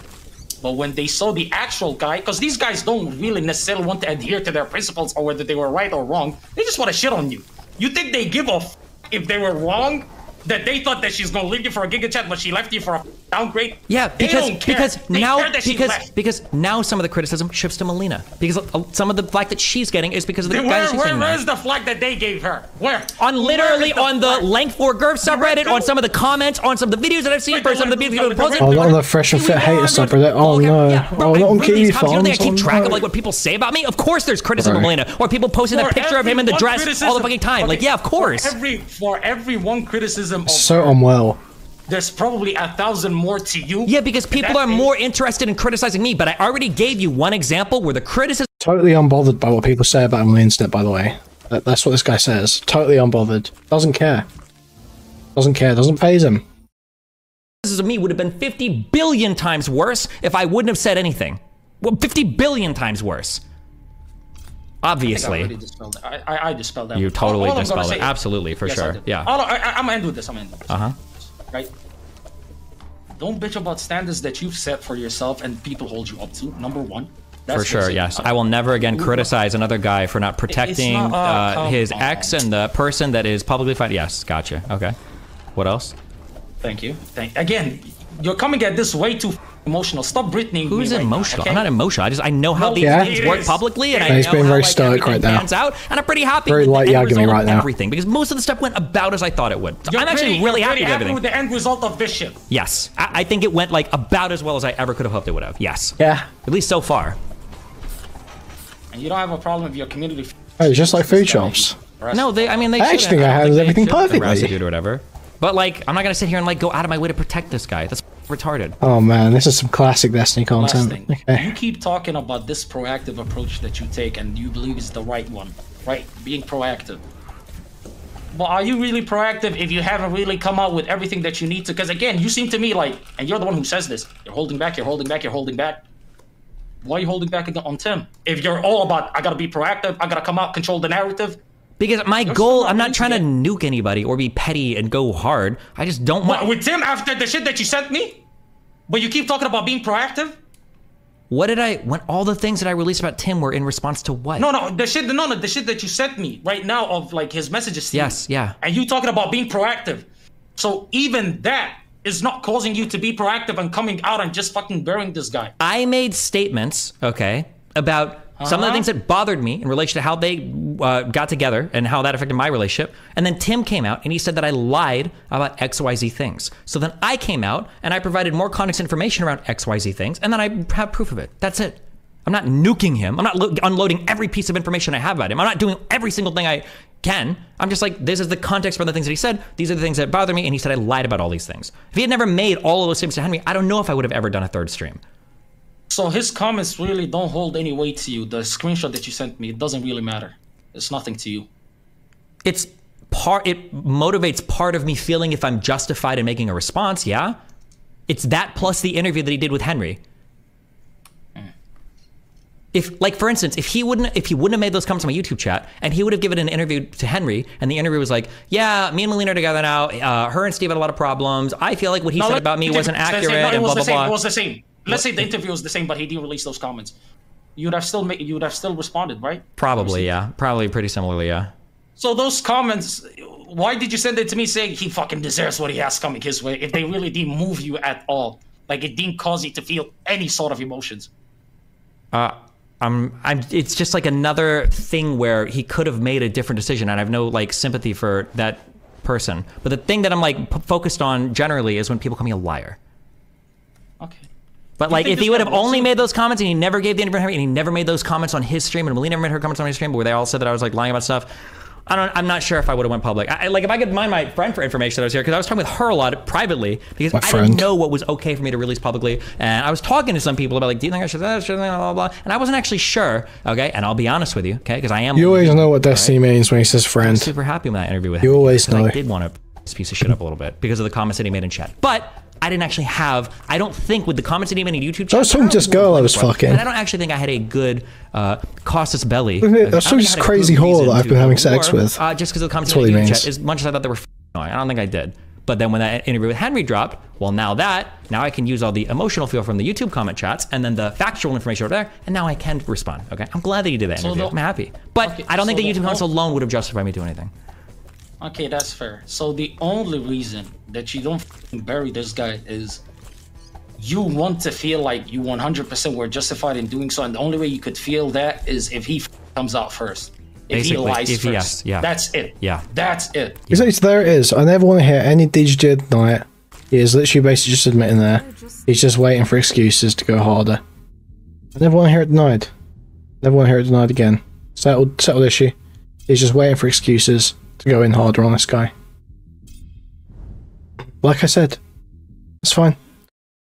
But when they saw the actual guy, because these guys don't really necessarily want to adhere to their principles or whether they were right or wrong, they just want to shit on you. You think they give a f if they were wrong? that they thought that she's gonna leave you for a Giga Chat, but she left you for a downgrade. Yeah, They don't care. They care that she left. because now some of the criticism shifts to Melina. Because some of the flack that she's getting is because of the Then guys she's saying. where's the flag that they gave her? Where? On literally on the flag? Length for Girth subreddit, on some of the comments, on some of the videos that I've seen, for some of the videos that posted. Oh, not on the Fresh and Fit hater subreddit. Oh no. Oh, not on Kiwi You think I Farms. keep track of like what people say about me? Of course there's criticism of Melina. Or people posting that picture of him in the dress all the fucking time. Like, yeah, of course. For every one criticism of So her, unwell. there's probably 1,000 more to you. Yeah, because people are more interested in criticizing me, but I already gave you one example where the criticism Totally unbothered by what people say about him on the internet, by the way. That's what this guy says. Totally unbothered. Doesn't care. Doesn't care. Doesn't faze him. of me would have been 50 billion times worse if I wouldn't have said anything. Well, 50 billion times worse. Obviously. I dispelled that. You totally All I'm dispelled gonna it. say- Absolutely, for Yes, I sure. did. Yeah. I'm gonna end with this. Uh-huh. Right? Don't bitch about standards that you've set for yourself and people hold you up to. Number one. That's For sure, basic. yes. I will never again criticize another guy for not protecting not- his come ex on. and the person that is publicly fighting. Yes, gotcha. Okay. What else? Thank you. Again, you're coming at this way too emotional. Stop Britney. Who's me right emotional? Now, okay? I'm not emotional. I know how these Yeah. things work publicly, and I He's know being how, very like, stoic everything right now. pans out, and I'm pretty happy Very with light the end yagging me result right of now. everything, because most of the stuff went about as I thought it would. So You're I'm actually pretty- really you're happy pretty with everything. with the end result of this shit. Yes, I think it went like about as well as I ever could have hoped it would have. Yes. Yeah. At least so far. And you don't have a problem with your community. Oh, it's just like food shops. No, I mean, they I actually think I handled everything perfectly. Or whatever. But like, I'm not gonna sit here and like go out of my way to protect this guy. That's retarded. Oh man, this is some classic Destiny Last content. thing, Okay. you keep talking about this proactive approach that you take and you believe is the right one, right? Being proactive. But are you really proactive if you haven't really come out with everything that you need to? Because again, you seem to me like, and you're the one who says this, you're holding back, you're holding back, you're holding back. Why are you holding back on Tim? If you're all about, I gotta be proactive, I gotta come out, control the narrative. Because my goal, I'm not trying to nuke anybody or be petty and go hard. I just don't want. What, with Tim after the shit that you sent me? But you keep talking about being proactive? What did when all the things that I released about Tim were in response to what? No, the shit that you sent me right now of like his messages to you. Yes, yeah. And you talking about being proactive. So even that is not causing you to be proactive and coming out and just fucking burying this guy. I made statements, okay, about some of the things that bothered me in relation to how they got together and how that affected my relationship. And then Tim came out and he said that I lied about XYZ things. So then I came out and I provided more context information around XYZ things, and then I have proof of it. That's it. I'm not nuking him. I'm not unloading every piece of information I have about him. I'm not doing every single thing I can. I'm just like, this is the context for the things that he said. These are the things that bother me. And he said I lied about all these things. If he had never made all of those statements to Henry, I don't know if I would have ever done a third stream. So his comments really don't hold any weight to you. The screenshot that you sent me, it doesn't really matter. It's nothing to you. It motivates part of me feeling if I'm justified in making a response, yeah? It's that plus the interview that he did with Henry. If, like, for instance, if he wouldn't have made those comments on my YouTube chat and he would have given an interview to Henry and the interview was like, yeah, me and Melina are together now, her and Steve had a lot of problems, I feel like what he said about me wasn't accurate and blah, blah, blah. It was the same. Let's say the interview was the same, but he didn't release those comments. You would have still responded, right? Probably, yeah. Probably pretty similarly, yeah. So those comments, why did you send it to me saying he fucking deserves what he has coming his way if they really didn't move you at all? Like it didn't cause you to feel any sort of emotions? It's just like another thing where he could have made a different decision, and I have no like sympathy for that person. But the thing that I'm like focused on generally is when people call me a liar. Okay. But like, if he would have only made those comments and he never gave the interview to Henry and he never made those comments on his stream and Melina never made her comments on his stream, where they all said that I was like lying about stuff, I'm not sure if I would have went public. Like if I could mind my friend for information that I was here, because I was talking with her a lot privately because I didn't know what was okay for me to release publicly, and I was talking to some people about like, do you think I should blah, blah, blah, and I wasn't actually sure, okay? And I'll be honest with you, okay? Because I am. You always know what Destiny means when he says friend. I'm super happy with that interview with him. You always know. I did want to this piece of shit up a little bit because of the comments that he made in chat, but I didn't actually have, I don't think with the comments that he made in YouTube chat. I was talking to this girl I was fucking. And I don't actually think I had a good casus belli. I was talking to this crazy whore that I've been having sex with. Just because of the comments in YouTube chat, as much as I thought they were annoying. I don't think I did. But then when that interview with Henry dropped, well now I can use all the emotional feel from the YouTube comment chats and then the factual information over there, and now I can respond, okay? I'm glad that you did that interview. I'm happy. But I don't think the YouTube comments alone would have justified me doing anything. Okay, that's fair. So the only reason that you don't bury this guy is you want to feel like you 100% were justified in doing so, and the only way you could feel that is if he comes out first. If Basically, he lies if first. yes, yeah. That's it. Yeah. That's it. So there it is. I never want to hear any DJ deny it. He is literally basically just admitting there. He's just waiting for excuses to go harder. I never want to hear it denied. Never want to hear it denied again. Settled issue. He's just waiting for excuses to go in harder on this guy. Like I said, that's fine.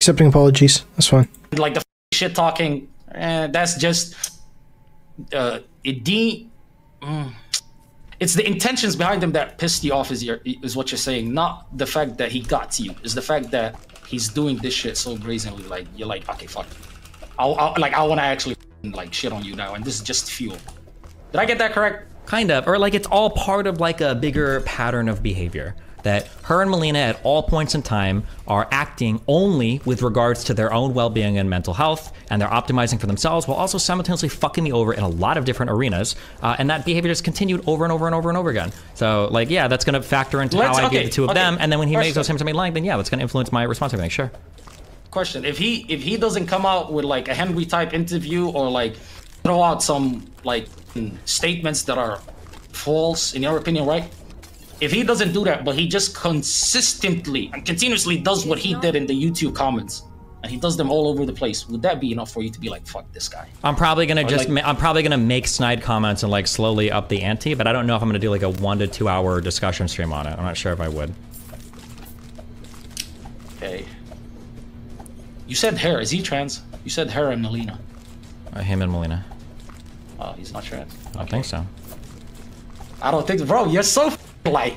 Accepting apologies, that's fine. Like the shit talking, that's just it's the intentions behind him that pissed you off is what you're saying, not the fact that he got to you. It's the fact that he's doing this shit so brazenly. Like you're like, okay, fuck. I want to actually like shit on you now, and this is just fuel. Did I get that correct? Kind of, or like it's all part of like a bigger pattern of behavior. That her and Melina at all points in time are acting only with regards to their own well-being and mental health, and they're optimizing for themselves while also simultaneously fucking me over in a lot of different arenas. And that behavior just continued over and over and over and over again. So like, yeah, that's gonna factor into how I view the two of them. And then when he makes those same something lying, then yeah, that's gonna influence my response to everything, sure. Question, if he doesn't come out with like a Henry type interview or like throw out some like statements that are false in your opinion, right? If he doesn't do that, but he just consistently and continuously does what he did in the YouTube comments, and he does them all over the place, would that be enough for you to be like, fuck this guy? I'm probably gonna I'm probably gonna make snide comments and like slowly up the ante, but I don't know if I'm gonna do like a 1 to 2 hour discussion stream on it. I'm not sure if I would. Okay. You said hair. Is he trans? You said hair and Melina. Him and Melina. Oh, he's not trans. I don't think so. I don't think, bro. You're so like.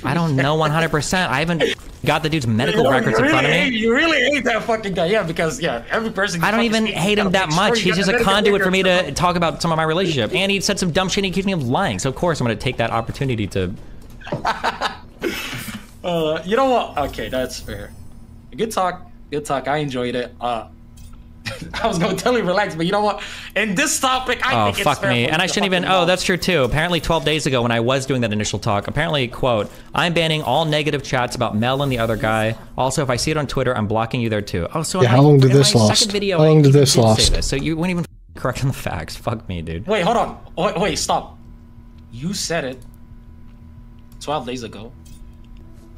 I don't know 100%. I haven't got the dude's medical records in front of me. You really hate that fucking guy, yeah? Because yeah, every person. I don't even hate him that much. He's just a conduit for me to talk about some of my relationship, and he said some dumb shit. And he accused me of lying, so of course I'm gonna take that opportunity to. You know what? Okay, that's fair. Good talk. Good talk. I enjoyed it. I was gonna tell you relax, but you know what? In this topic, I think it's fair. Oh, fuck me. And I shouldn't even, that's true too. Apparently 12 days ago when I was doing that initial talk, apparently, quote, I'm banning all negative chats about Mel and the other guy. Also, if I see it on Twitter, I'm blocking you there too. Oh, so yeah, how long did this last? How long did this last? So you weren't even correct on the facts. Fuck me, dude. Wait, hold on. Wait, stop. You said it 12 days ago.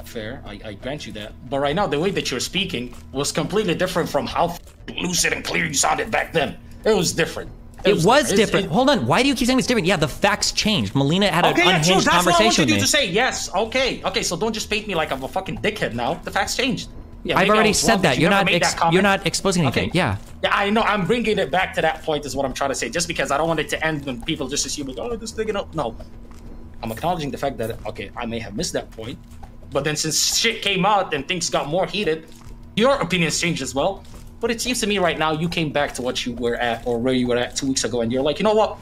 Fair, I grant you that. But right now, the way that you're speaking was completely different from how lucid and clear you sounded back then. It was different. It was different. Hold on, why do you keep saying it's different? Yeah, the facts changed. Melina had an unhinged conversation with me. That's what I wanted you to say. Yes, okay, so don't just paint me like I'm a fucking dickhead now. The facts changed. Yeah, I've already said that. You're not exposing anything. Okay. Yeah. Yeah, I know. I'm bringing it back to that point is what I'm trying to say. Just because I don't want it to end when people just assume, like, oh, this digging up. No. I'm acknowledging the fact that, okay, I may have missed that point. But then since shit came out and things got more heated, your opinions changed as well. But it seems to me right now you came back to what you were at or where you were at 2 weeks ago and you're like, you know what?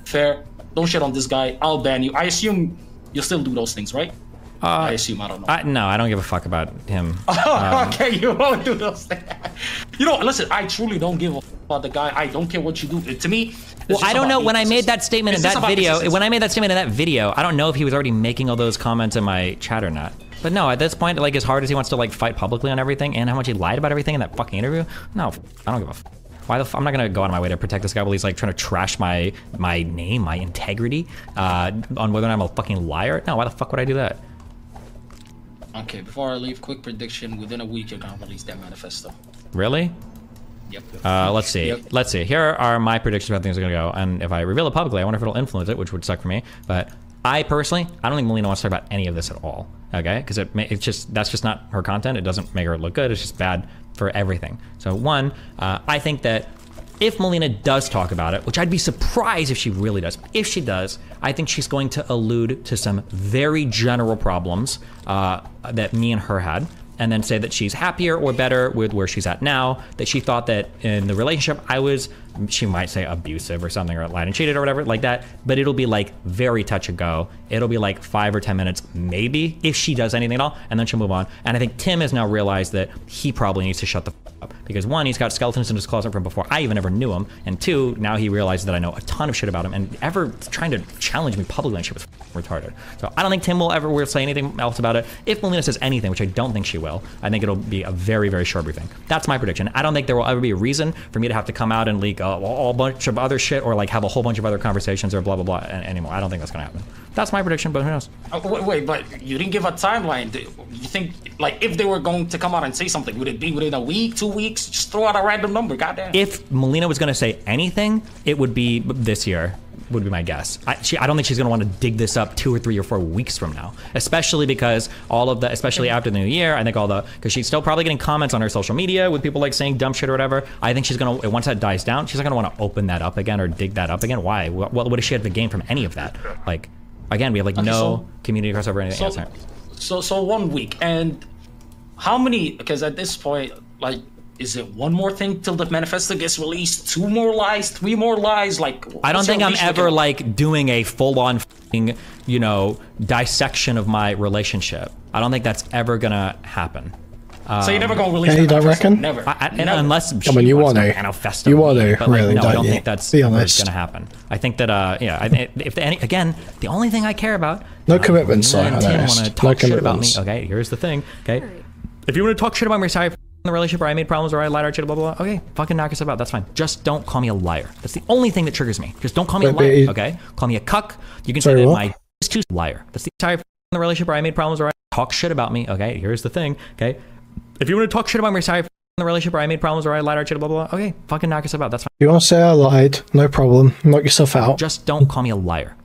Fair. Don't shit on this guy. I'll ban you. I assume you'll still do those things, right? I assume. I don't know. No, I don't give a fuck about him. Okay, you won't do those things. You know, listen, I truly don't give a fuck about the guy. I don't care what you do. To me, well, I don't know. When I made that statement in that video, I don't know if he was already making all those comments in my chat or not. But no, at this point, like, as hard as he wants to, like, fight publicly on everything and how much he lied about everything in that fucking interview, no, I don't give a fuck. Why the I'm not gonna go out of my way to protect this guy while he's, like, trying to trash my name, my integrity, on whether or not I'm a fucking liar? No, why the fuck would I do that? Okay, before I leave, quick prediction, within a week you're gonna release that manifesto. Really? Yep. Let's see. Yep. Let's see. Here are my predictions about how things are gonna go, and if I reveal it publicly, I wonder if it'll influence it, which would suck for me, but I personally, I don't think Melina wants to talk about any of this at all, okay? Because that's just not her content. It doesn't make her look good. It's just bad for everything. So one, I think that if Melina does talk about it, which I'd be surprised if she really does, if she does, I think she's going to allude to some very general problems that me and her had, and then say that she's happier or better with where she's at now, that she thought that in the relationship I was, she might say abusive or something, or lied and cheated or whatever like that, but it'll be like very touch and go. It'll be like 5 or 10 minutes, maybe, if she does anything at all, and then she'll move on. And I think Tim has now realized that he probably needs to shut the up. Because one, he's got skeletons in his closet from before I even ever knew him, and two, now he realizes that I know a ton of shit about him, and ever trying to challenge me publicly and shit was retarded. So I don't think Tim will ever say anything else about it. If Melina says anything, which I don't think she will, I think it'll be a very, very short briefing. That's my prediction. I don't think there will ever be a reason for me to have to come out and leak a whole bunch of other shit or like have a whole bunch of other conversations or blah, blah, blah anymore. I don't think that's gonna happen. That's my prediction, but who knows? Wait, but you didn't give a timeline. You think, like, if they were going to come out and say something, would it be within a week, 2 weeks? Just throw out a random number, goddamn. If Melina was going to say anything, it would be this year, would be my guess. I don't think she's going to want to dig this up 2 or 3 or 4 weeks from now, especially because especially after the new year, I think because she's still probably getting comments on her social media with people like saying dumb shit or whatever. I think she's going to, once that dies down, she's not going to want to open that up again or dig that up again. Why? What does she have to gain from any of that? Like, again, we have like no community crossover or anything else. So 1 week, and how many, because at this point, like, is it one more thing till the manifesto gets released? 2 more lies? 3 more lies? Like, I don't think I'm ever like doing a full-on, dissection of my relationship. I don't think that's ever gonna happen. So you're never gonna release? You don't reckon? Never. Never. Unless I mean, you want to. You want to, really? No, don't I don't you? think that's Be ever honest. gonna happen. I think that again, the only thing I care about. No commitment, so I want to noticed. talk shit about me. commitments. Okay, here's the thing. Okay, if you want to talk shit about me, sorry. The relationship, or I made problems, or I lied, or shit, blah, blah, blah. Okay, fucking knock yourself out. That's fine. Just don't call me a liar. That's the only thing that triggers me. Just don't call me a liar, okay? Call me a cuck. You can say that my is too liar. That's the entire the relationship, or I made problems, or I talk shit about me. Okay, here's the thing. Okay, if you want to talk shit about me, sorry. The relationship, or I made problems, or I lied, or shit, blah, blah, blah. Okay, fucking knock yourself out. That's fine. You want to say I lied? No problem. Knock yourself out. Just don't call me a liar.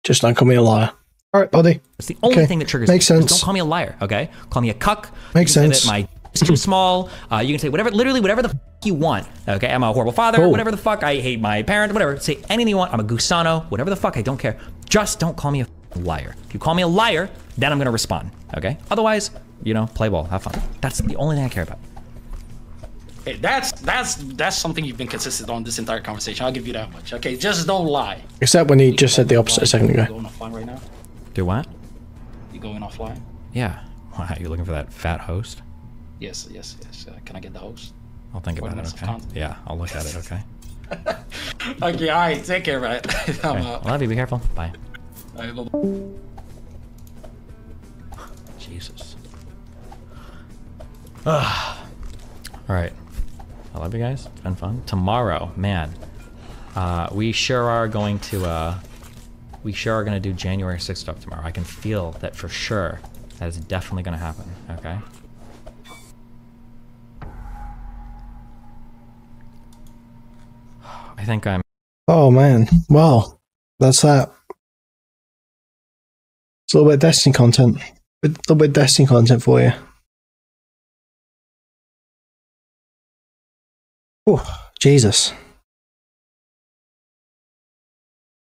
Just don't call me a liar. All right, buddy. That's the only thing that triggers Makes me. sense. Just don't call me a liar, okay? Call me a cuck. Makes You can sense. say that my is too small. You can say literally whatever the you want. Okay, I'm a horrible father. Cool. Whatever the fuck, I hate my parents. Whatever. Say anything you want. I'm a gusano. Whatever the fuck, I don't care. Just don't call me a liar. If you call me a liar, then I'm gonna respond. Okay. Otherwise, play ball, have fun. That's the only thing I care about. Hey, that's something you've been consistent on this entire conversation. I'll give you that much. Okay, just don't lie. Except when he just said the opposite a second You ago. going offline right now? Do what? You going offline? Yeah. Why, you looking for that fat host? Yes. Can I get the host? I'll think about it. Okay. Yeah, I'll look at it. Okay. Okay, all right. Take care, man. I'm Okay. out. Love you. Be careful. Bye. All right, bye-bye. Jesus. All right. I love you guys. It's been fun. Tomorrow, man, we sure are going to do January 6th stuff tomorrow. I can feel that for sure. That is definitely going to happen. Okay. I think I'm. Oh man. Well, that's that. It's a little bit of Destiny content. A little bit of Destiny content for you. Oh, Jesus.